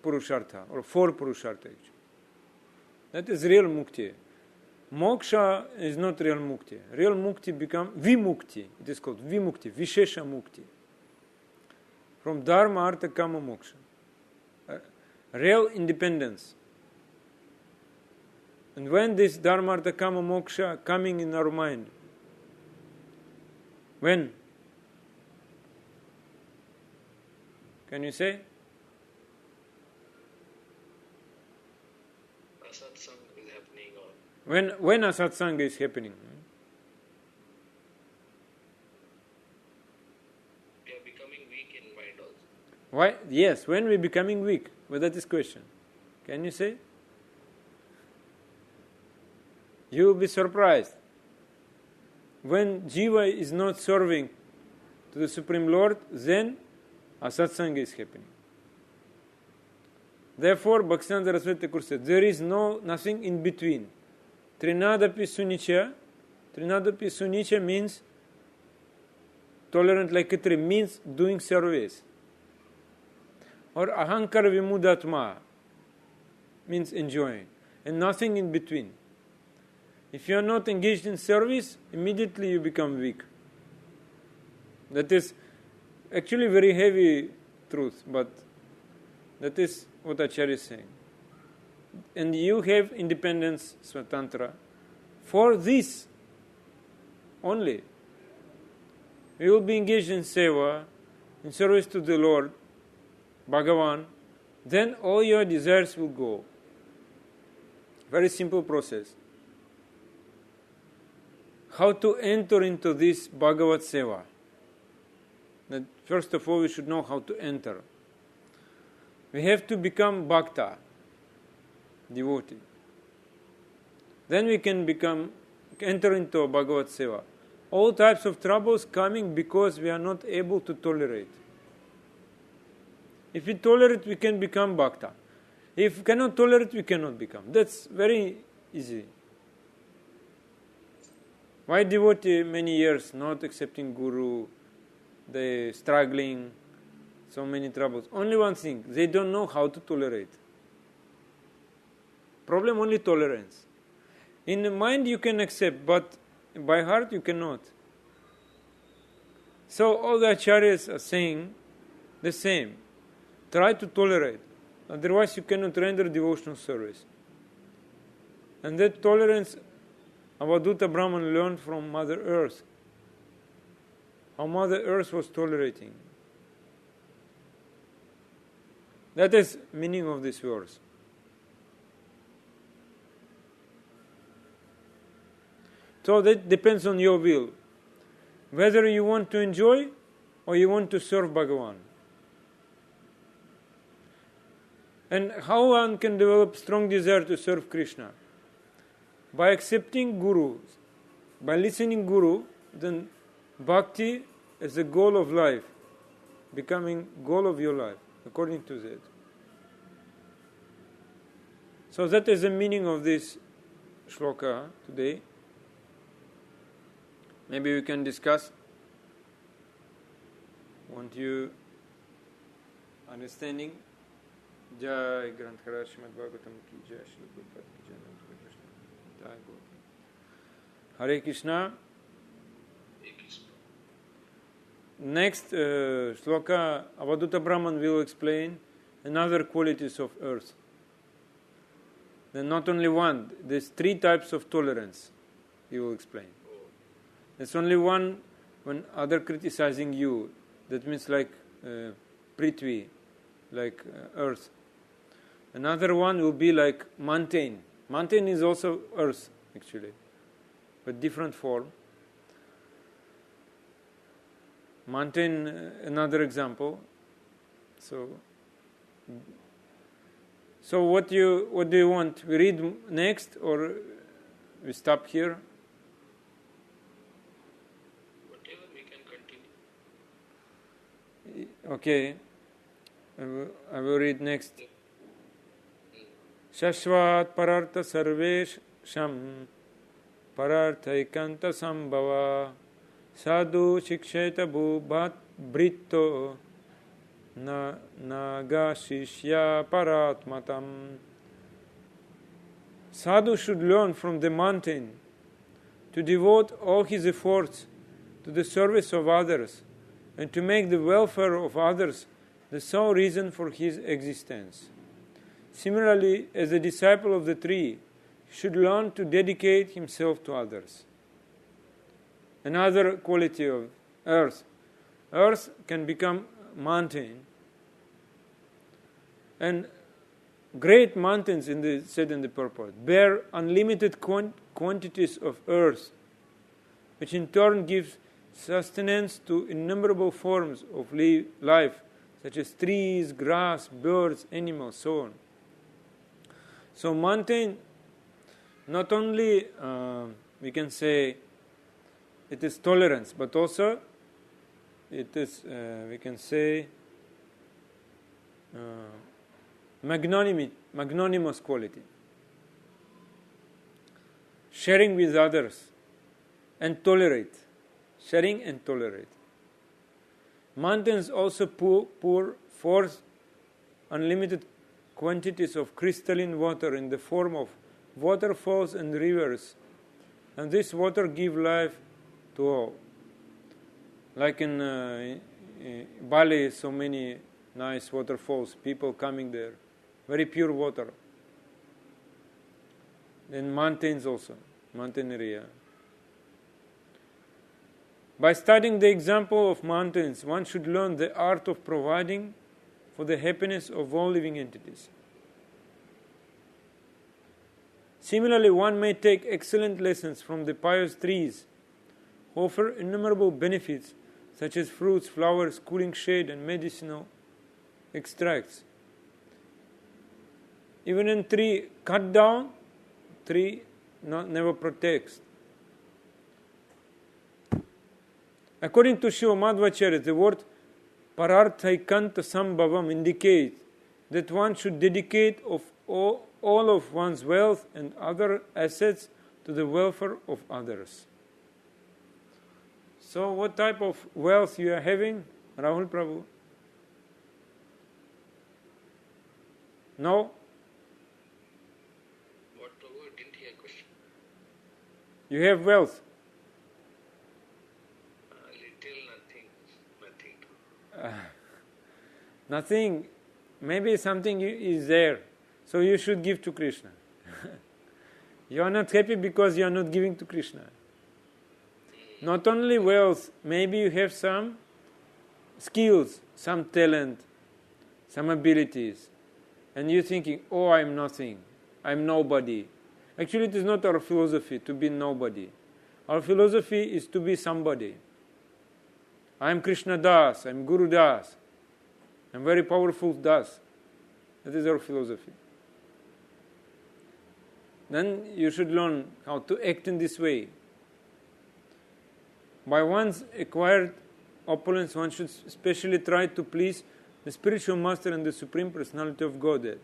Purushartha or 4 Purushartha actually. That is real mukti. Moksha is not real mukti. Real mukti become vimukti. It is called vimukti, vishesha mukti. From dharma, artha, kama, moksha. Real independence. And when this dharma, artha, kama, moksha coming in our mind, when? Can you say? Asatsang is happening or When a satsanga is happening? we are becoming weak in mind also. Why? Yes, when we are becoming weak. Well, that is question. Can you say? You will be surprised. When Jiva is not serving to the Supreme Lord, then a satsanga is happening. Therefore, Bhaktivedanta Saraswati Thakur said, there is nothing in between. Trinadapi Sunicha. Trinadapi Sunicha means tolerant like a tree, means doing service. Or Ahankara Vimudatma means enjoying. And nothing in between. If you are not engaged in service, immediately you become weak. That is actually very heavy truth, but that is what Acharya is saying. And you have independence, Swatantra, for this only. You will be engaged in seva, in service to the Lord, Bhagavan, then all your desires will go. Very simple process. How to enter into this Bhagavat Seva? That first of all, we should know how to enter. We have to become bhakta, devotee. Then we can enter into Bhagavat Seva. All types of troubles coming because we are not able to tolerate. If we tolerate, we can become bhakta. If we cannot tolerate, we cannot become. That's very easy. Why devotee many years not accepting Guru, they struggling, so many troubles? Only one thing, they don't know how to tolerate. Problem only tolerance. In the mind you can accept, but by heart you cannot. So all the acharyas are saying the same. Try to tolerate, otherwise you cannot render devotional service. And that tolerance Avadhuta Brahman learned from Mother Earth. How Mother Earth was tolerating. That is meaning of this verse. So that depends on your will. Whether you want to enjoy or you want to serve Bhagavan. And how one can develop strong desire to serve Krishna? By accepting Guru, by listening Guru, then Bhakti is the goal of life, becoming goal of your life, according to that. So that is the meaning of this shloka today. Maybe we can discuss. Want you understanding? Jai Granthara Srimad Bhagavatam ki jai, Srila Prabhupada ki jai, Namaste Krishna. Jai Gautam. Hare Krishna. Next shloka, Avaduta Brahman will explain another qualities of earth. Then not only one, there's 3 types of tolerance he will explain. There's only one when other criticizing you. That means like Prithvi, like earth. Another one will be like mountain. Mountain is also earth, actually, but different form. Mountain, another example. So what do you want? We read next, or we stop here? Whatever, we can continue. Okay. I will read next. Shashvat parartha sarvesh sham pararthaikanta sambhava sadhu shiksheta bhubat britto naga shishya paratmatam. Sadhu should learn from the mountain to devote all his efforts to the service of others and to make the welfare of others the sole reason for his existence. Similarly, as a disciple of the tree, he should learn to dedicate himself to others. Another quality of earth. Earth can become mountain. And great mountains, said in the purport, bear unlimited quantities of earth, which in turn gives sustenance to innumerable forms of life, such as trees, grass, birds, animals, so on. So mountain, not only we can say it is tolerance, but also it is, we can say, magnanimous quality. Sharing with others and tolerate. Sharing and tolerate. Mountains also pour forth unlimited quantities of crystalline water in the form of waterfalls and rivers, and this water gives life to all. Like in Bali, so many nice waterfalls, people coming there, very pure water. Then mountains also, mountain area. By studying the example of mountains, one should learn the art of providing for the happiness of all living entities. Similarly, one may take excellent lessons from the pious trees, who offer innumerable benefits such as fruits, flowers, cooling shade, and medicinal extracts. Even in tree cut down, tree never protects. According to Shiva Madhvacharya, the word pararthaikanta sambhavam indicates that one should dedicate of all of one's wealth and other assets to the welfare of others. So what type of wealth you are having, Rahul Prabhu? No? What, Prabhu? I didn't hear question. You have wealth? Nothing. Nothing. Maybe something is there. So you should give to Krishna. You are not happy because you are not giving to Krishna. Not only wealth, maybe you have some skills, some talent, some abilities. And you're thinking, oh, I'm nothing. I'm nobody. Actually, it is not our philosophy to be nobody. Our philosophy is to be somebody. I am Krishna Das, I am Guru Das, I am very powerful Das. That is our philosophy. Then you should learn how to act in this way. By one's acquired opulence, one should especially try to please the spiritual master and the Supreme Personality of Godhead.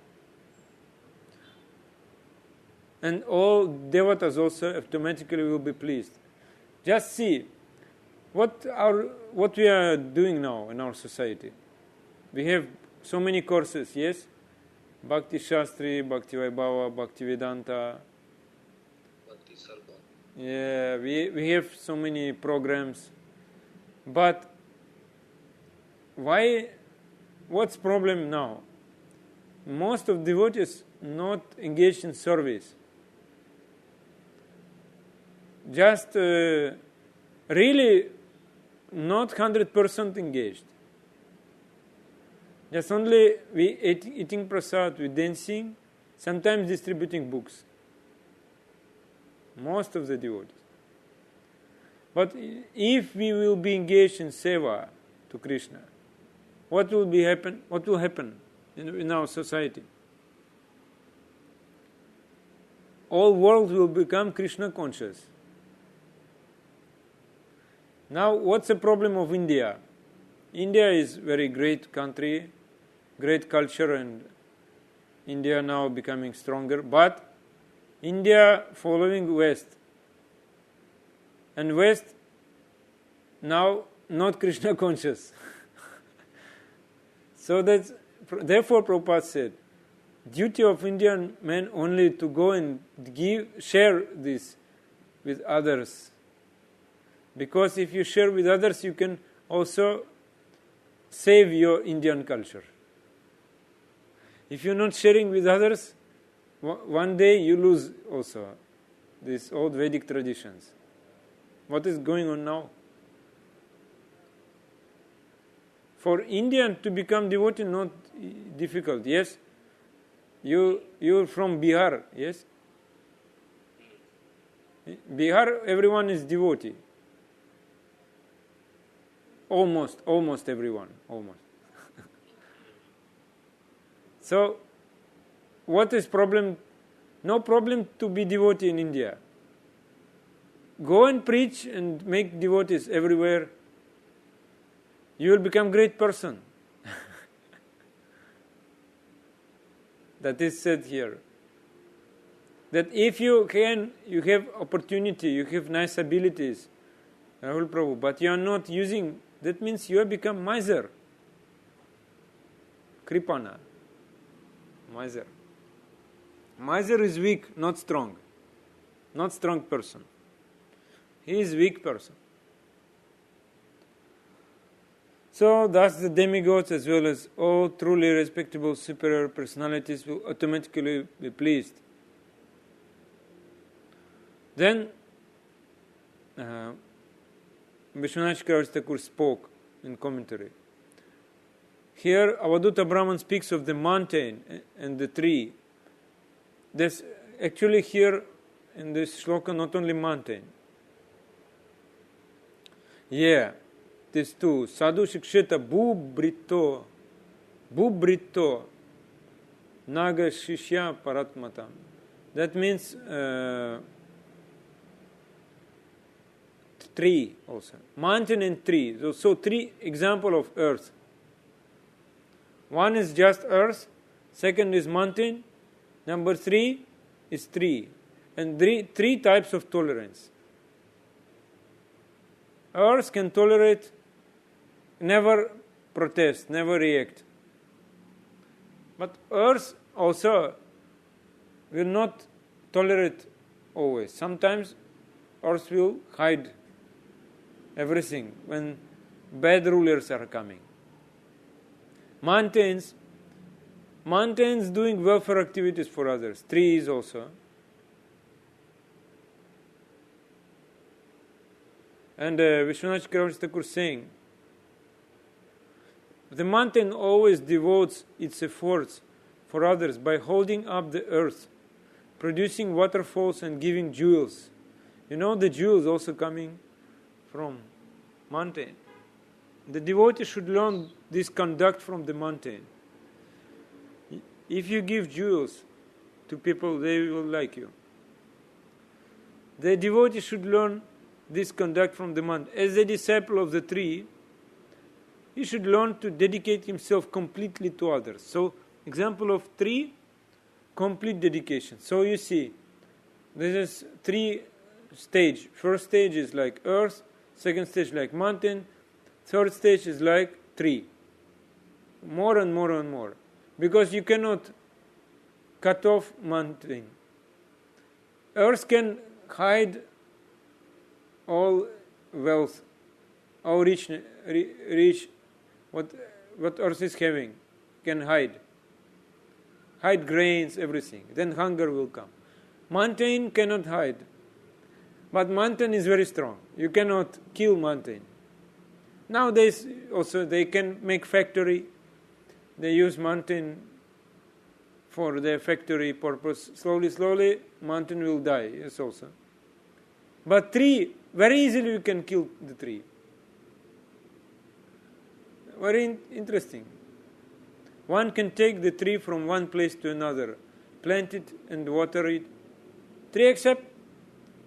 and all devatas also automatically will be pleased. Just see what we are doing now in our society. We have so many courses, yes? Bhakti Shastri, Bhakti Vaibhava, Bhakti Vedanta. Bhakti Sarva. Yeah, we have so many programs. But why? What's problem now? Most of devotees not engaged in service. Just really not 100% engaged. Just only we eating prasad, we dancing, sometimes distributing books. Most of the devotees. But if we will be engaged in seva to Krishna, what will happen? What will happen in our society? All world will become Krishna conscious. Now, what's the problem of India? India is very great country, great culture, and India now becoming stronger. But India following West, and West now not Krishna conscious. So therefore Prabhupada said, duty of Indian men only to go and share this with others. Because if you share with others, you can also save your Indian culture. If you're not sharing with others, one day you lose also these old Vedic traditions. What is going on now? For Indian to become devotee, not difficult, yes? You're from Bihar, yes? Bihar, everyone is devotee. Almost everyone, almost. So, what is problem? No problem to be devotee in India. Go and preach and make devotees everywhere. You will become great person. That is said here. That if you have opportunity, you have nice abilities, Rahul Prabhu, but you are not using, that means you have become miser. Kripana. Miser. Miser is weak, not strong. Not strong person. He is weak person. So thus the demigods as well as all truly respectable superior personalities will automatically be pleased. Then Vishwanath Chakravarti Thakur spoke in commentary. Here Avadhuta Brahman speaks of the mountain and the tree. There's actually here in this shloka not only mountain. Yeah, this too. Sadhu Shiksheta Bhubrito Naga Shishya Paratmatam. That means tree also. Mountain and tree. So three example of earth. One is just earth, second is mountain, number 3 is tree. And three types of tolerance. Earth can tolerate, never protest, never react. But earth also will not tolerate always. Sometimes earth will hide everything when bad rulers are coming. Mountains doing welfare activities for others. Trees also. And Vishwanath Chakravarti Thakur saying, the mountain always devotes its efforts for others by holding up the earth, producing waterfalls and giving jewels. You know the jewels also coming from mountain. The devotee should learn this conduct from the mountain. If you give jewels to people, they will like you. The devotee should learn this conduct from the mountain. As a disciple of the tree, he should learn to dedicate himself completely to others. So, example of tree, complete dedication. So you see, This is 3 stage. First stage is like earth, second stage like mountain, third stage is like tree. More and more and more. Because you cannot cut off mountain. Earth can hide all wealth, all rich what earth is having, can hide grains, everything. Then hunger will come. Mountain cannot hide, but mountain is very strong. You cannot kill mountain. Nowadays also they can make factory. They use mountain for their factory purpose. Slowly mountain will die. Yes, also. But tree, very easily you can kill the tree. Very interesting. One can take the tree from one place to another, plant it and water it. Tree accept,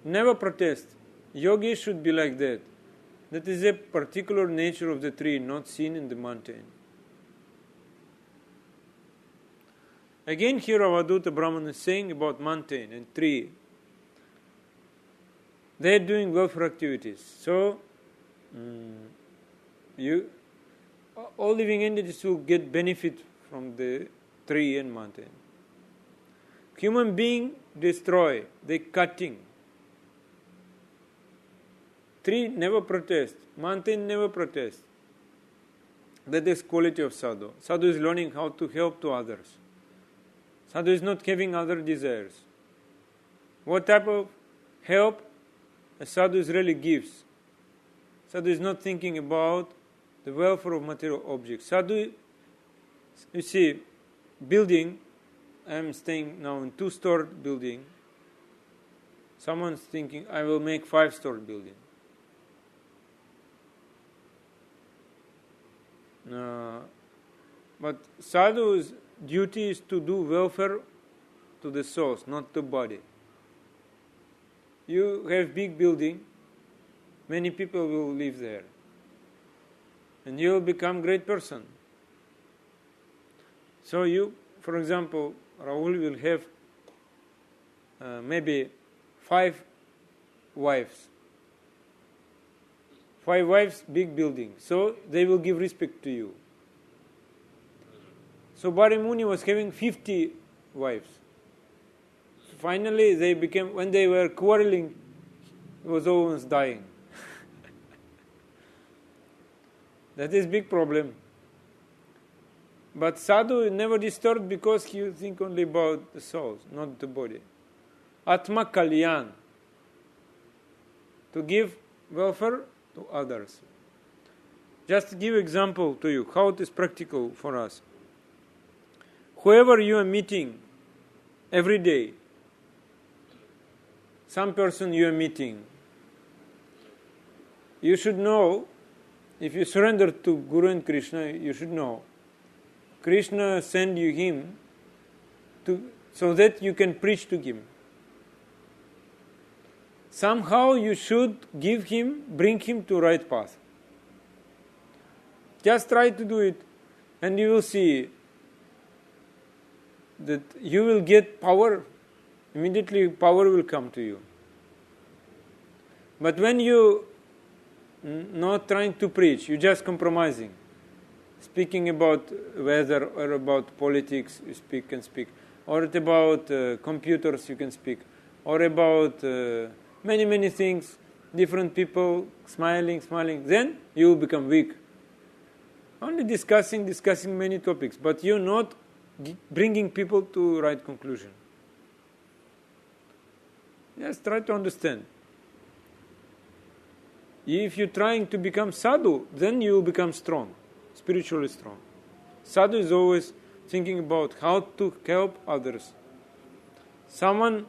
never protest. Yogi should be like that. That is a particular nature of the tree, not seen in the mountain. Again here Avaduta Brahman is saying about mountain and tree. They are doing welfare activities. So, all living entities will get benefit from the tree and mountain. Human being destroy, they cutting. Tree never protest, mountain never protest. That is quality of sadhu. Sadhu is learning how to help to others. Sadhu is not having other desires. What type of help a sadhu really gives? Sadhu is not thinking about the welfare of material objects. Sadhu, you see, building, I am staying now in 2-story building. Someone's thinking, I will make 5-story building. But sadhu's duty is to do welfare to the souls, not the body. You have big building, many people will live there. And you will become great person. So you, for example, Rahul will have maybe 5 wives. 5 wives, big building. So they will give respect to you. So Bharimuni was having 50 wives. Finally they became, when they were quarreling, he was always dying. That is big problem. But sadhu is never disturbed because he think only about the souls, not the body. Atma Kalyan, to give welfare to others. Just to give example to you, how it is practical for us. Whoever you are meeting every day, some person you are meeting, you should know, if you surrender to Guru and Krishna, you should know, Krishna sent you him so that you can preach to him. Somehow you should give him, bring him to right path. Just try to do it, and you will see that you will get power. Immediately power will come to you. But when you not trying to preach, you're just compromising, speaking about weather or about politics, you can speak, or about computers you can speak, or about many things, different people smiling, then you will become weak. Only discussing many topics, but you're not bringing people to right conclusion. Just try to understand. If you're trying to become sadhu, then you will become strong, spiritually strong. Sadhu is always thinking about how to help others. Someone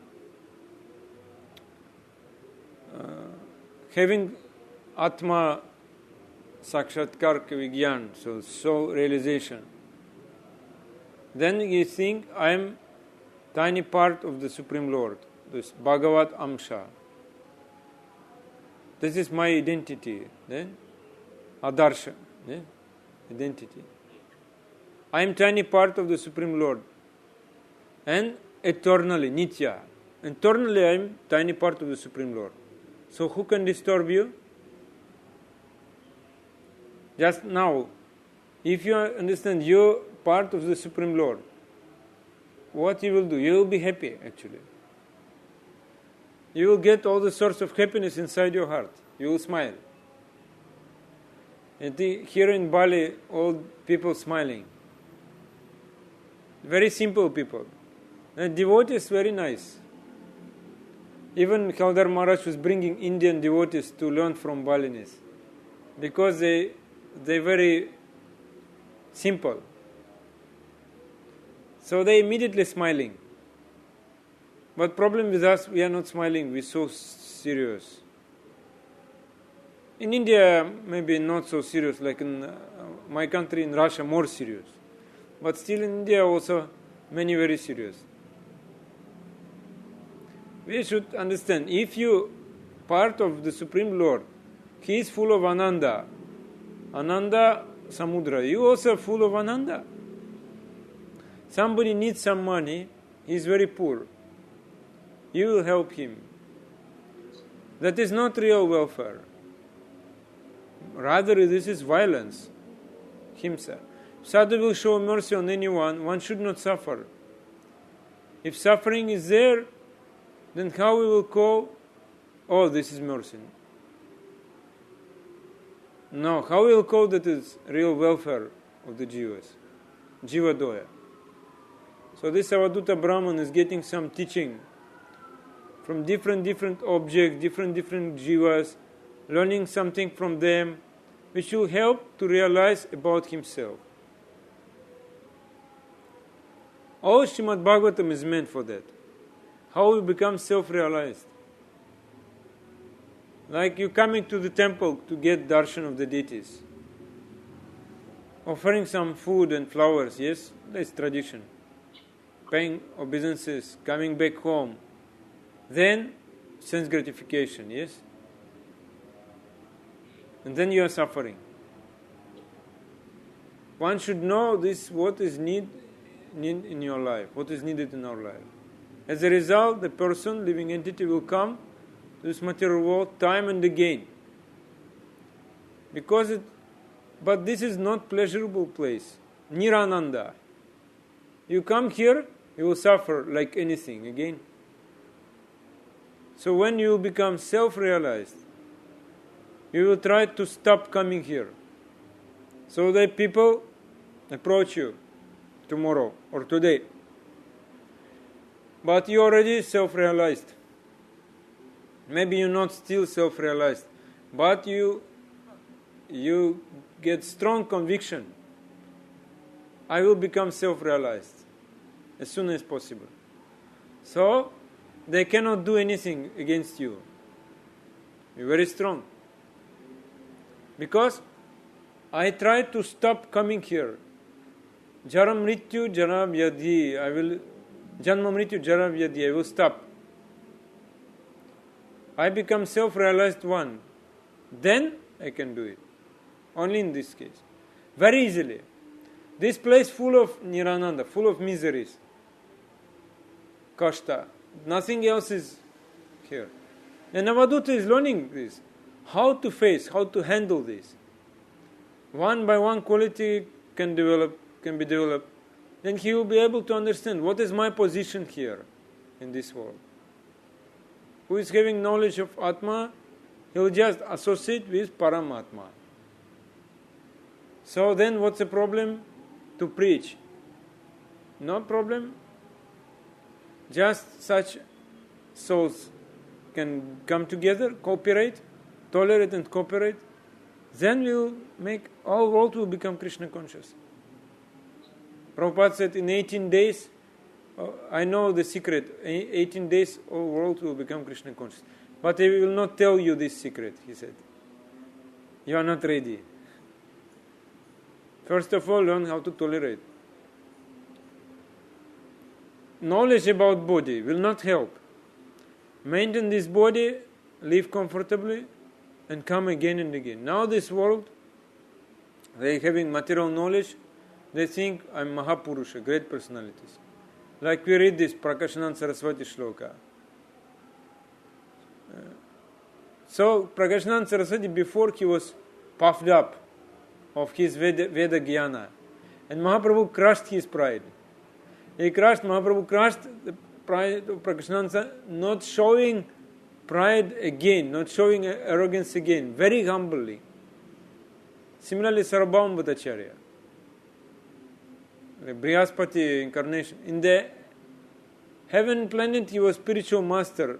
having Atma Sakshatkar Vigyan, so soul realization, then you think, I am tiny part of the Supreme Lord, this Bhagavat Amsha. This is my identity, then Adarsha, identity. I am tiny part of the Supreme Lord, and eternally, Nitya, Internally I am tiny part of the Supreme Lord. So who can disturb you? Just now, if you understand you're part of the Supreme Lord, what you will do? You will be happy actually. You will get all the source of happiness inside your heart. You will smile. And here in Bali, all people smiling. Very simple people. And devotees very nice. Even Kaldar Maharaj was bringing Indian devotees to learn from Balinese. Because they very simple. So they immediately smiling. But problem with us, we are not smiling, we're so serious. In India, maybe not so serious, like in my country, in Russia, more serious. But still in India also, many very serious. We should understand, if you part of the Supreme Lord, He is full of Ananda. Ananda Samudra, you also are full of Ananda. Somebody needs some money, he is very poor. You will help him. That is not real welfare. Rather, this is violence. Himsa. Sadhu will show mercy on anyone, one should not suffer. If suffering is there, then how we will call, oh, this is mercy? No, how we will call that is real welfare of the jivas? Jiva Doya. So this Avaduta Brahman is getting some teaching from different objects, different jivas, learning something from them, which will help to realize about himself. All Srimad Bhagavatam is meant for that. How we become self-realized. Like you coming to the temple to get darshan of the deities. Offering some food and flowers, yes, that's tradition. Paying obeisances, coming back home. Then, sense gratification, yes? And then you are suffering. One should know this, what is need in your life, what is needed in our life. As a result, the person, living entity, will come to this material world time and again. But this is not pleasurable place. Nirananda. You come here, you will suffer like anything again. So when you become self-realized, you will try to stop coming here. So that people approach you tomorrow or today. But you already self-realized. Maybe you're not still self-realized, but you get strong conviction. I will become self-realized as soon as possible. So they cannot do anything against you. You're very strong. Because I try to stop coming here. Jaram Mrityu Jaram Yadhi. Janma Mrityu Jaram Yadhi. I will stop. I become self-realized one. Then I can do it. Only in this case. Very easily. This place full of Nirananda, full of miseries. Kashta. Nothing else is here. And Avaduta is learning this. How to face, how to handle this. One by one quality can be developed. Then he will be able to understand what is my position here in this world. Who is having knowledge of Atma, he will just associate with Paramatma. So then what's the problem? To preach. No problem. Just such souls can come together, cooperate, tolerate and cooperate. Then we'll make, all world will become Krishna conscious. Prabhupada said in 18 days, I know the secret, 18 days all world will become Krishna conscious. But I will not tell you this secret, he said. You are not ready. First of all, learn how to tolerate. Knowledge about body will not help. Maintain this body, live comfortably, and come again and again. Now this world, they having material knowledge, they think I'm Mahapurusha, great personalities. Like we read this Prakashanand Saraswati Shloka. So Prakashananda Saraswati, before he was puffed up of his Veda Jnana, and Mahaprabhu crushed his pride. Mahaprabhu crushed the pride of Prakashananda, not showing pride again, not showing arrogance again, very humbly. Similarly, Sarvabhauma Bhattacharya, the Brihaspati incarnation. In the heaven planet, he was spiritual master,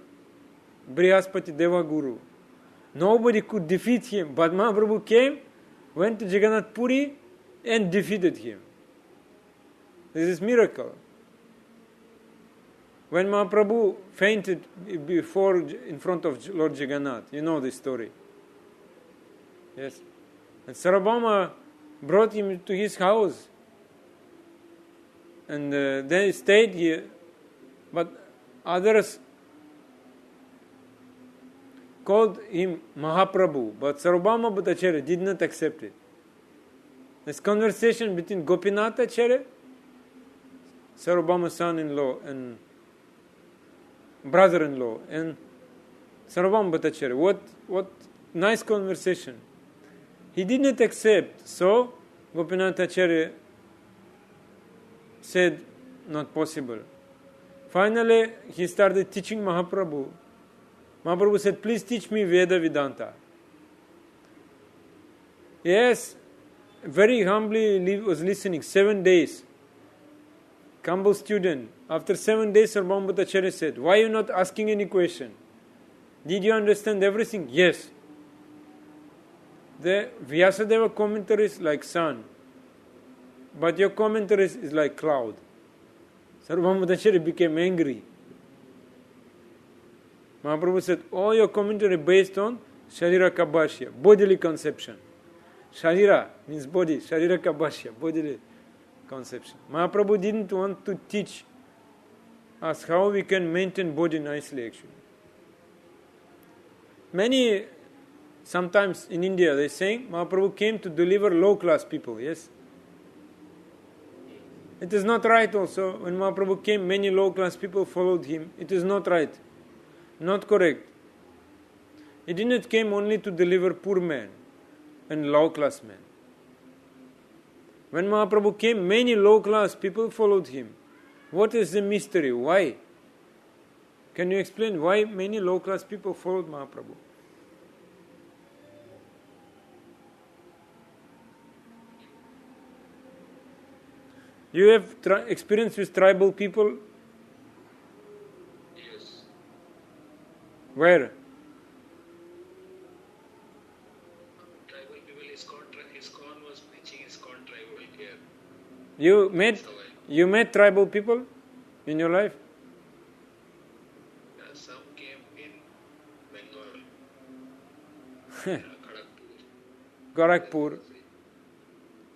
Brihaspati Deva Guru. Nobody could defeat him, but Mahaprabhu came, went to Jagannath Puri and defeated him. This is miracle. When Mahaprabhu fainted in front of Lord Jagannath, you know this story. Yes. And Sarvabhauma brought him to his house. And they stayed here. But others called him Mahaprabhu. But Sarvabhauma Bhattacharya did not accept it. This conversation between Gopinath Acharya, Sarvabhauma's son-in-law and brother-in-law, and Sarvabhauma Bhattacharya. What nice conversation. He did not accept. So Gopinath Acharya said, not possible. Finally, he started teaching Mahaprabhu. Mahaprabhu said, please teach me Veda Vedanta. Yes, very humbly was listening. 7 days. Humble student. After 7 days, Sarvabhauma Bhattacharya said, why are you not asking any question? Did you understand everything? Yes. The Vyasadeva commentary is like sun, but your commentary is like cloud. Sarvabhauma Bhattacharya became angry. Mahaprabhu said, all your commentary based on Sharira Kabhashya, bodily conception. Sharira means body, Sharira Kabhashya, bodily conception. Mahaprabhu didn't want to teach us how we can maintain body nicely actually. Sometimes in India they say Mahaprabhu came to deliver low class people, yes? It is not right also. When Mahaprabhu came, many low class people followed him. It is not right. Not correct. He didn't came only to deliver poor men and low class men. When Mahaprabhu came, many low class people followed him. What is the mystery? Why? Can you explain why many low class people followed Mahaprabhu? You have experience with tribal people? Yes. Where? Tribal people, ISKCON was preaching ISKCON tribal here. You met tribal people in your life? Some came in Bengal, Gorakhpur.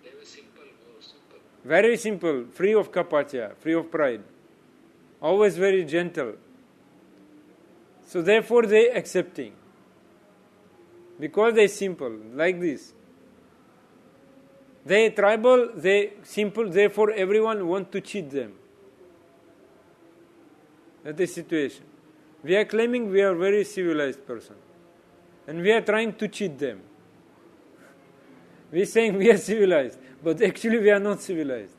They were simple, more simple. Very simple, free of kapatya, free of pride. Always very gentle. So therefore they accepting. Because they simple, like this. They tribal, they simple, therefore everyone want to cheat them. That is the situation. We are claiming we are very civilized person. And we are trying to cheat them. We are saying we are civilized, but actually we are not civilized.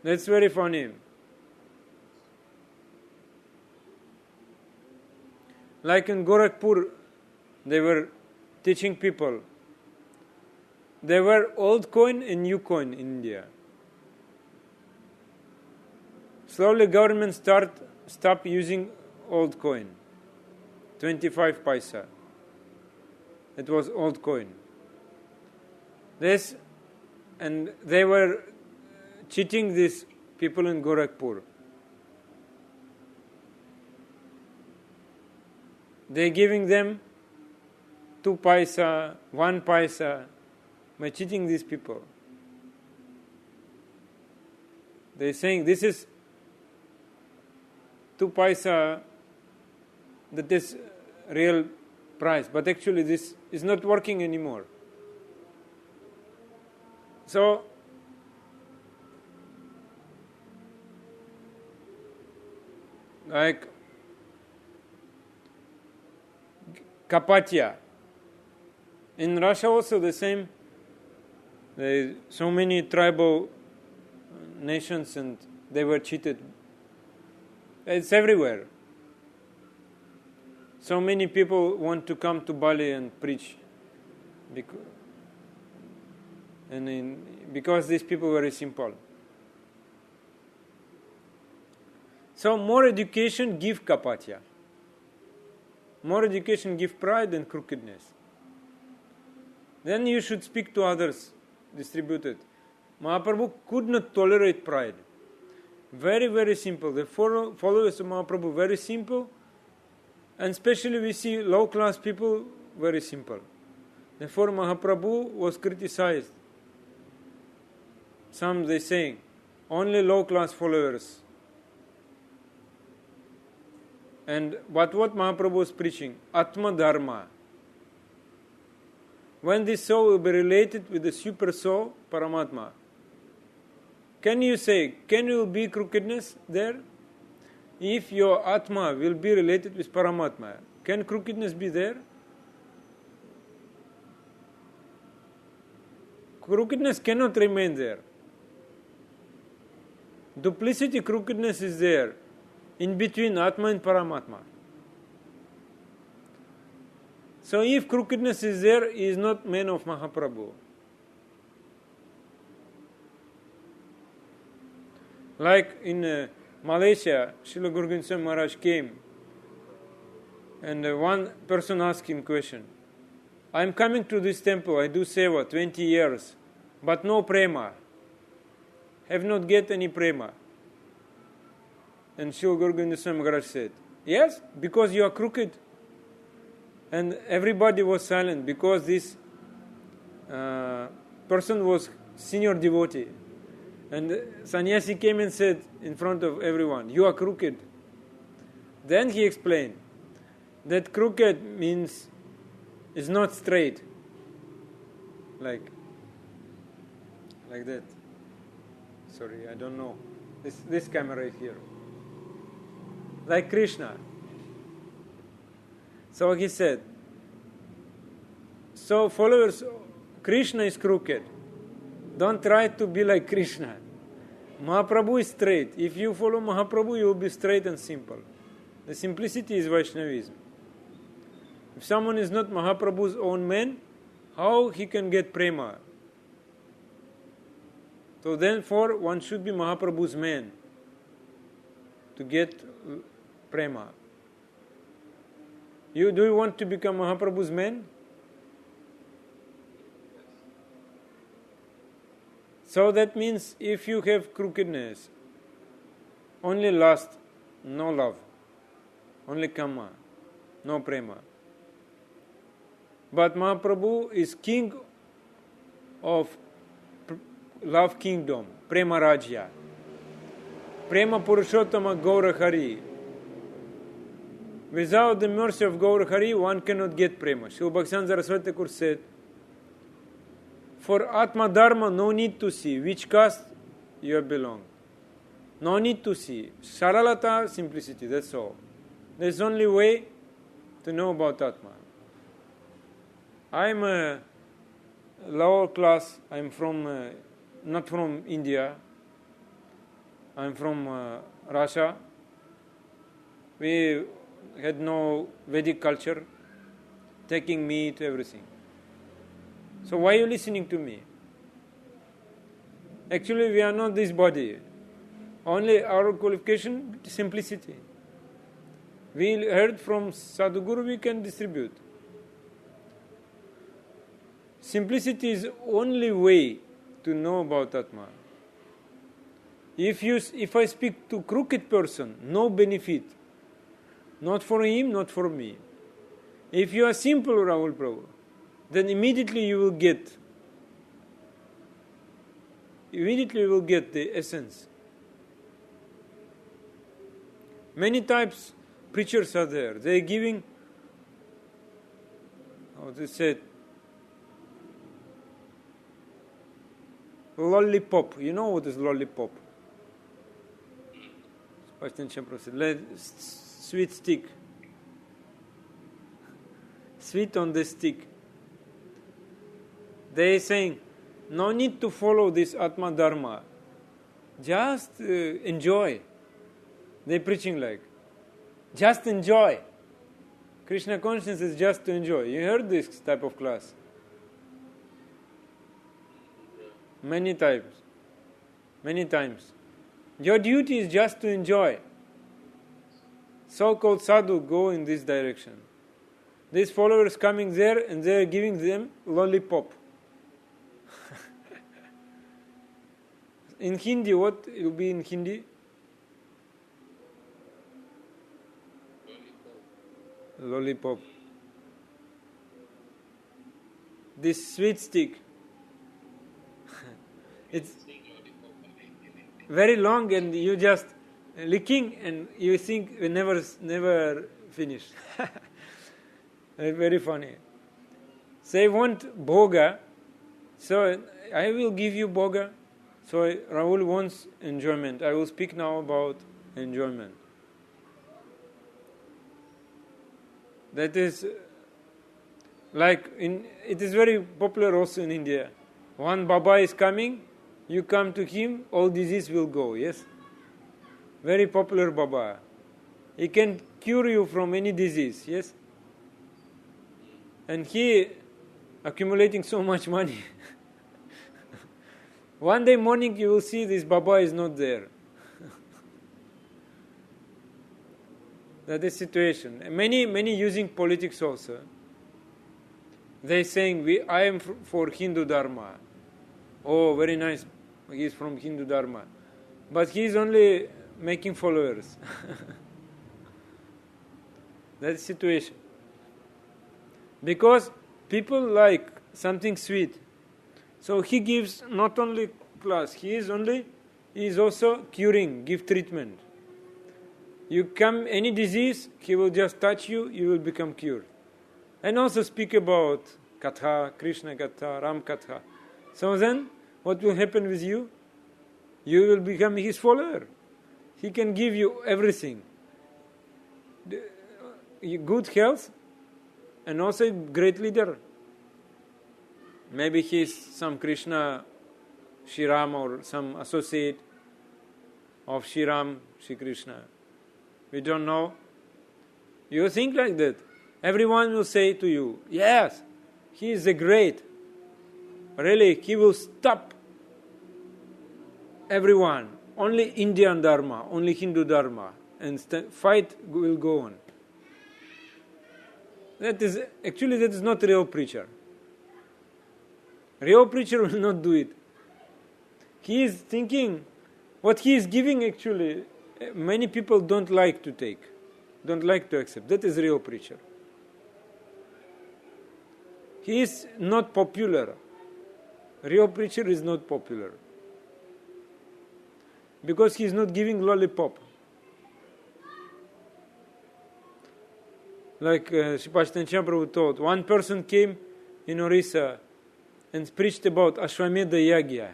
That's very funny. Like in Gorakhpur, they were teaching people. There were old coin and new coin in India. Slowly government stop using old coin. 25 paisa. It was old coin. And they were cheating these people in Gorakhpur. They giving them 2 paisa, 1 paisa, by cheating these people. They saying this is 2 paisa, that is real price, but actually this is not working anymore. So like Kapatya. In Russia also the same. There are so many tribal nations and they were cheated. It's everywhere. So many people want to come to Bali and preach because these people were very simple. So more education give kapatya. More education give pride and crookedness. Then you should speak to others, distribute it. Mahaprabhu could not tolerate pride. Very, very simple. The followers of Mahaprabhu, very simple. And especially we see low-class people, very simple. Therefore Mahaprabhu was criticized. Some they saying, only low-class followers. And what Mahaprabhu was preaching? Atma Dharma. When this soul will be related with the super soul, Paramatma, can you be crookedness there? If your Atma will be related with Paramatma, can crookedness be there? Crookedness cannot remain there. Duplicity, crookedness is there, in between Atma and Paramatma. So if crookedness is there, he is not man of Mahaprabhu. Like in Malaysia, Srila Guru Gobind Swami Maharaj came and one person asked him question. I am coming to this temple, I do seva 20 years, but no prema. Have not get any prema. And Srila Guru Gobind Swami Maharaj said, yes, because you are crooked. And everybody was silent because this person was senior devotee. And sannyasi came and said in front of everyone, you are crooked. Then he explained that crooked means is not straight. Like that. Sorry, I don't know. This camera is here. Like Krishna. So he said, so followers, Krishna is crooked. Don't try to be like Krishna. Mahaprabhu is straight. If you follow Mahaprabhu, you will be straight and simple. The simplicity is Vaishnavism. If someone is not Mahaprabhu's own man, how he can get prema? So therefore, one should be Mahaprabhu's man to get prema. Do you want to become Mahaprabhu's man? So that means if you have crookedness, only lust, no love, only kama, no prema. But Mahaprabhu is king of love kingdom, prema rajya, prema purushottama Gaura Hari. Without the mercy of Gaura Hari, one cannot get prema. Srila Bhaktivedanta Saraswati Thakur said, for Atma Dharma, no need to see which caste you belong. No need to see. Saralata, simplicity, that's all. There's only way to know about Atma. I'm a lower class. I'm from, not from India. I'm from Russia. We had no Vedic culture, taking meat, everything. So why are you listening to me? Actually, we are not this body. Only our qualification, simplicity. We heard from Sadhguru, we can distribute. Simplicity is the only way to know about Atma. If I speak to crooked person, no benefit. Not for him, not for me. If you are simple, Rahul Prabhu, then immediately you will get the essence. Many types preachers are there. They are giving, how they said, lollipop. You know what is lollipop? Sweet stick. Sweet on the stick. They are saying, no need to follow this Atma Dharma. Just enjoy. They are preaching like, just enjoy. Krishna consciousness is just to enjoy. You heard this type of class? Many times. Many times. Your duty is just to enjoy. So-called sadhu go in this direction. These followers coming there and they are giving them lollipop. In Hindi, what will be in Hindi? Lollipop. This sweet stick. It's very long and you just licking and you think we never finish. Very funny. So I want bhoga, so I will give you bhoga. So Rahul wants enjoyment. I will speak now about enjoyment. That is like it is very popular also in India. One Baba is coming, you come to him, all disease will go, yes? Very popular Baba. He can cure you from any disease, yes? And he accumulating so much money. One day morning you will see this Baba is not there. That is the situation. Many using politics also. They saying, I am for Hindu Dharma. Oh, very nice. He is from Hindu Dharma. But he is only making followers. That is the situation. Because people like something sweet. So he gives not only class, he is also curing, give treatment. You come any disease, he will just touch you, you will become cured. And also speak about Katha, Krishna Katha, Ram Katha. So then, what will happen with you? You will become his follower. He can give you everything. Good health and also great leader. Maybe he is some Krishna, Shriram or some associate of Shriram, Shri Krishna. We don't know. You think like that. Everyone will say to you, yes, he is a great. Really, he will stop everyone. Only Indian Dharma, only Hindu Dharma. And fight will go on. That is not real preacher. Real preacher will not do it. He is thinking, what he is giving actually, many people don't like to take, don't like to accept. That is real preacher. He is not popular. Real preacher is not popular. Because he is not giving lollipop. Like Sripad Prabhu taught, one person came in Orissa and preached about Ashwamedha Yagya.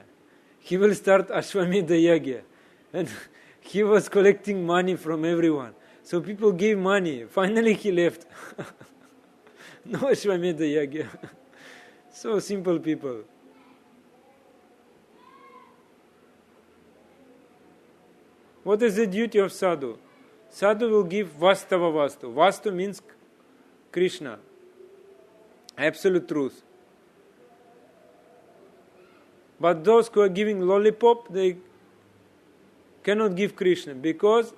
He will start Ashwamedha Yagya. And he was collecting money from everyone. So people gave money. Finally he left. No Ashwamedha Yagya. So simple people. What is the duty of sadhu? Sadhu will give vastava vastu. Vastu means Krishna. Absolute truth. But those who are giving lollipop, they cannot give Krishna because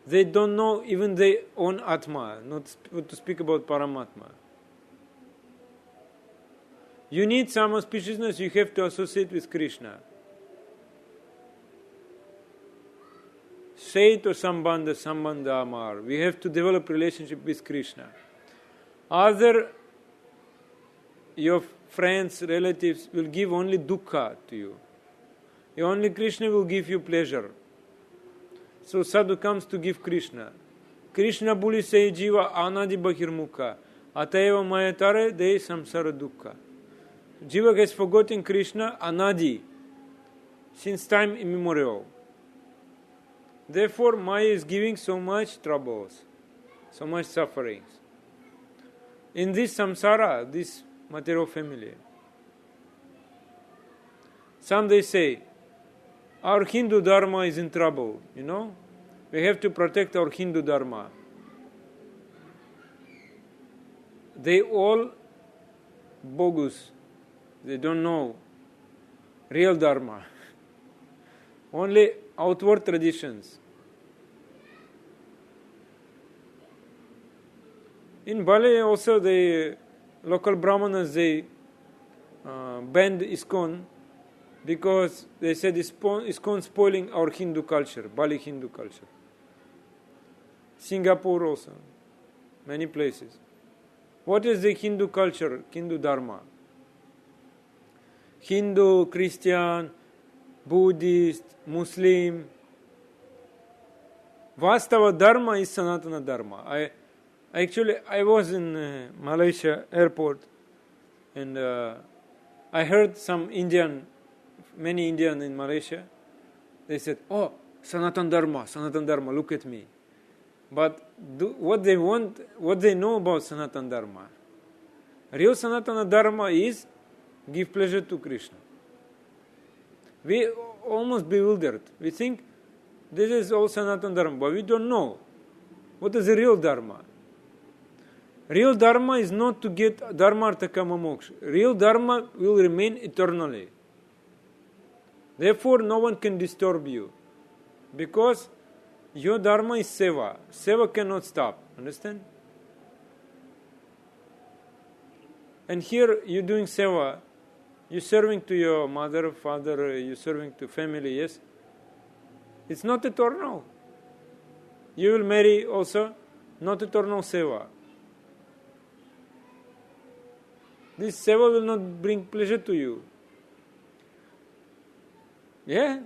they don't know even their own Atma, not to speak about Paramatma. You need some auspiciousness, you have to associate with Krishna. Say to Sambandha Amar. We have to develop relationship with Krishna. Other your friends, relatives will give only dukkha to you. Only Krishna will give you pleasure. So sadhu comes to give Krishna. Krishna buli say jiva anadi bahirmukha. Atayeva mayatare de samsara dukkha. Jiva has forgotten Krishna anadi, since time immemorial. Therefore, Maya is giving so much troubles, so much sufferings. In this samsara, this material family. Some they say, our Hindu dharma is in trouble, We have to protect our Hindu dharma. They all bogus. They don't know real dharma. Only outward traditions. In Bali also the local brahmanas, they banned ISKCON because they said ISKCON spoiling our Hindu culture, Bali Hindu culture. Singapore also, many places. What is the Hindu culture, Hindu dharma? Hindu, Christian, Buddhist, Muslim. Vastava dharma is Sanatana dharma. I was in Malaysia airport, and I heard many Indian in Malaysia. They said, "Oh, Sanatana dharma, look at me." But what they know about Sanatana dharma? Real Sanatana dharma is give pleasure to Krishna. We almost bewildered. We think this is all Sanatana dharma, but we don't know what is the real dharma. Real dharma is not to get dharma artha kama moksha. Real dharma will remain eternally. Therefore, no one can disturb you, because your dharma is seva. Seva cannot stop. Understand? And here you're doing seva. You're serving to your mother, father, you're serving to family, yes? It's not eternal. You will marry also, not eternal seva. This seva will not bring pleasure to you. Yeah?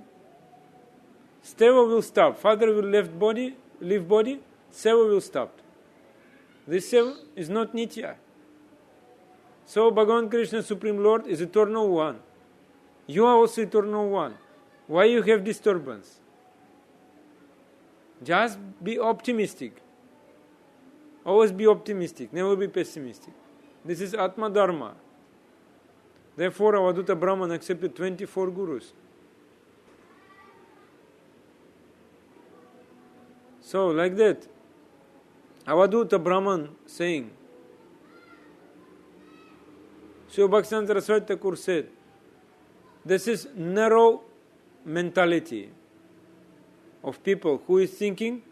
Seva will stop. Father will leave body, seva will stop. This seva is not nitya. So Bhagavan Krishna, Supreme Lord, is eternal one. You are also eternal one. Why you have disturbance? Just be optimistic. Always be optimistic, never be pessimistic. This is Atma Dharma. Therefore, Avaduta Brahman accepted 24 gurus. So, like that, Avaduta Brahman saying, Srila Bhaktivedanta Saraswati Thakur said, this is narrow mentality of people who is thinking,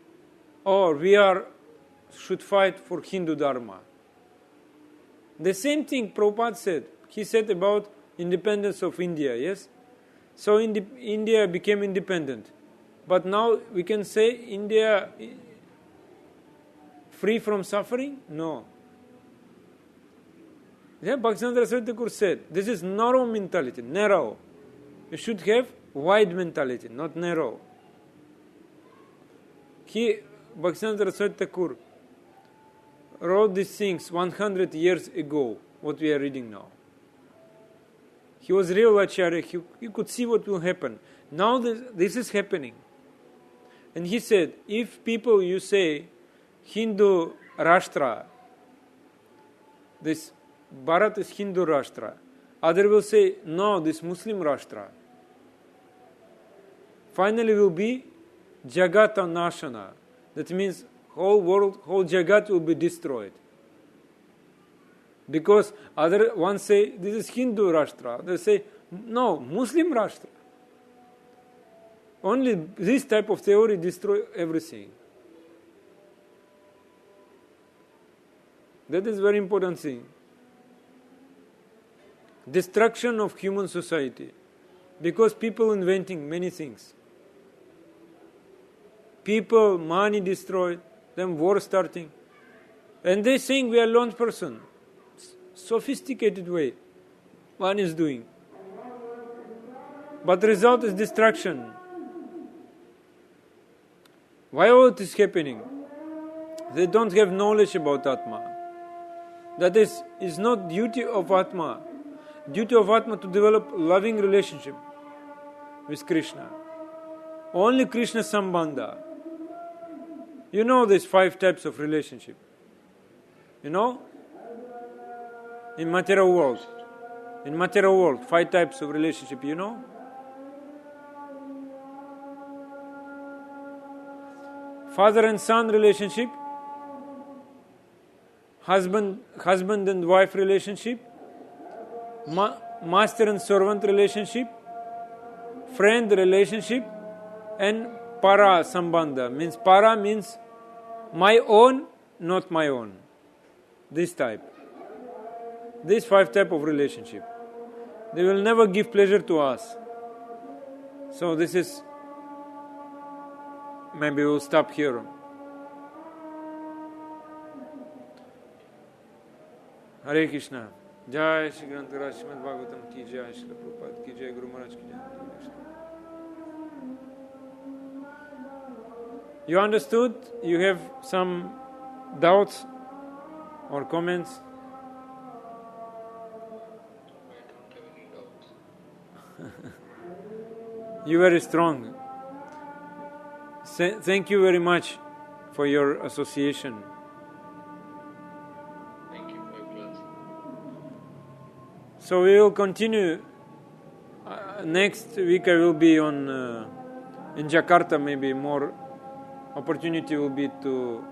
should fight for Hindu Dharma. The same thing Prabhupada said. He said about independence of India, yes? So India became independent. But now we can say India free from suffering? No. Yeah, Bhaktivedanta Saraswati Thakur said, this is narrow mentality, narrow. You should have wide mentality, not narrow. Bhaktivedanta Saraswati Thakur wrote these things 100 years ago, what we are reading now. He was real Acharya, he could see what will happen. Now this is happening. And he said, if people, you say, Hindu Rashtra, this Bharat is Hindu Rashtra, other will say, no, this Muslim Rashtra. Finally will be Jagata Nashana. That means whole world, whole Jagat will be destroyed. Because other one say, this is Hindu Rashtra. They say, no, Muslim Rashtra. Only this type of theory destroy everything. That is very important thing. Destruction of human society. Because people inventing many things. People, money destroyed, then war starting. And they saying we are lone person. Sophisticated way one is doing. But the result is destruction. Why all it is happening? They don't have knowledge about Atma. That is not duty of Atma. Duty of Atma to develop loving relationship with Krishna. Therefore, Bhagavan Krishna, Supreme Lord, is eternal one. You should have wide mentality, not narrow. This is Atma Dharma. Therefore, Avaduta Brahman saying, Srivas Pandit Only Krishna Sambandha. You know these 5 types of relationship. You know? In material world. In material world, 5 types of relationship, you know? Father and son relationship, husband and wife relationship, master and servant relationship, friend relationship, and para sambandha. Para means my own, not my own. This type. These 5 type of relationship. They will never give pleasure to us. So this is, maybe we'll stop here. Hare Krishna. Jai Shri Granth Raj Srimad Bhagavatam ki jai, Srila Prabhupada ki jai, Guru Maharaj ki jai. You understood? You have some doubts or comments? You very strong. Thank you very much for your association. Thank you for your class. So we will continue. Next week I will be in Jakarta. Maybe more opportunity will be to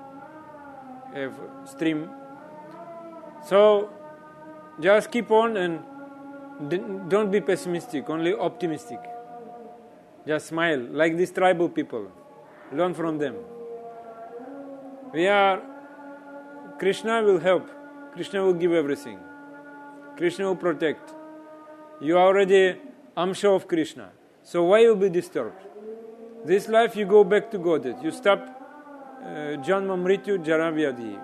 have stream. So just keep on and don't be pessimistic, only optimistic. Just smile, like these tribal people. Learn from them. Krishna will help. Krishna will give everything. Krishna will protect. You are already Amsha of Krishna. So why you be disturbed? This life you go back to Godhead. You stop Janma Mrityu Jara Vyadhi.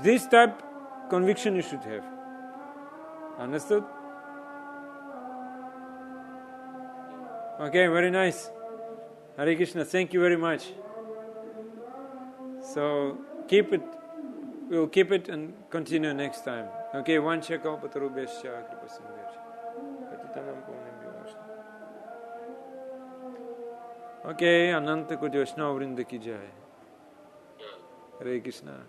This type conviction you should have. Understood? Okay, very nice. Hare Krishna, thank you very much. So keep it. We'll keep it and continue next time. Okay, one check out Patarubhesha Kripasindhesha. Patitanam Pavanam Vishnu. Okay, Ananta Koti Vaishnava Vrinda ki jai. Hare Krishna.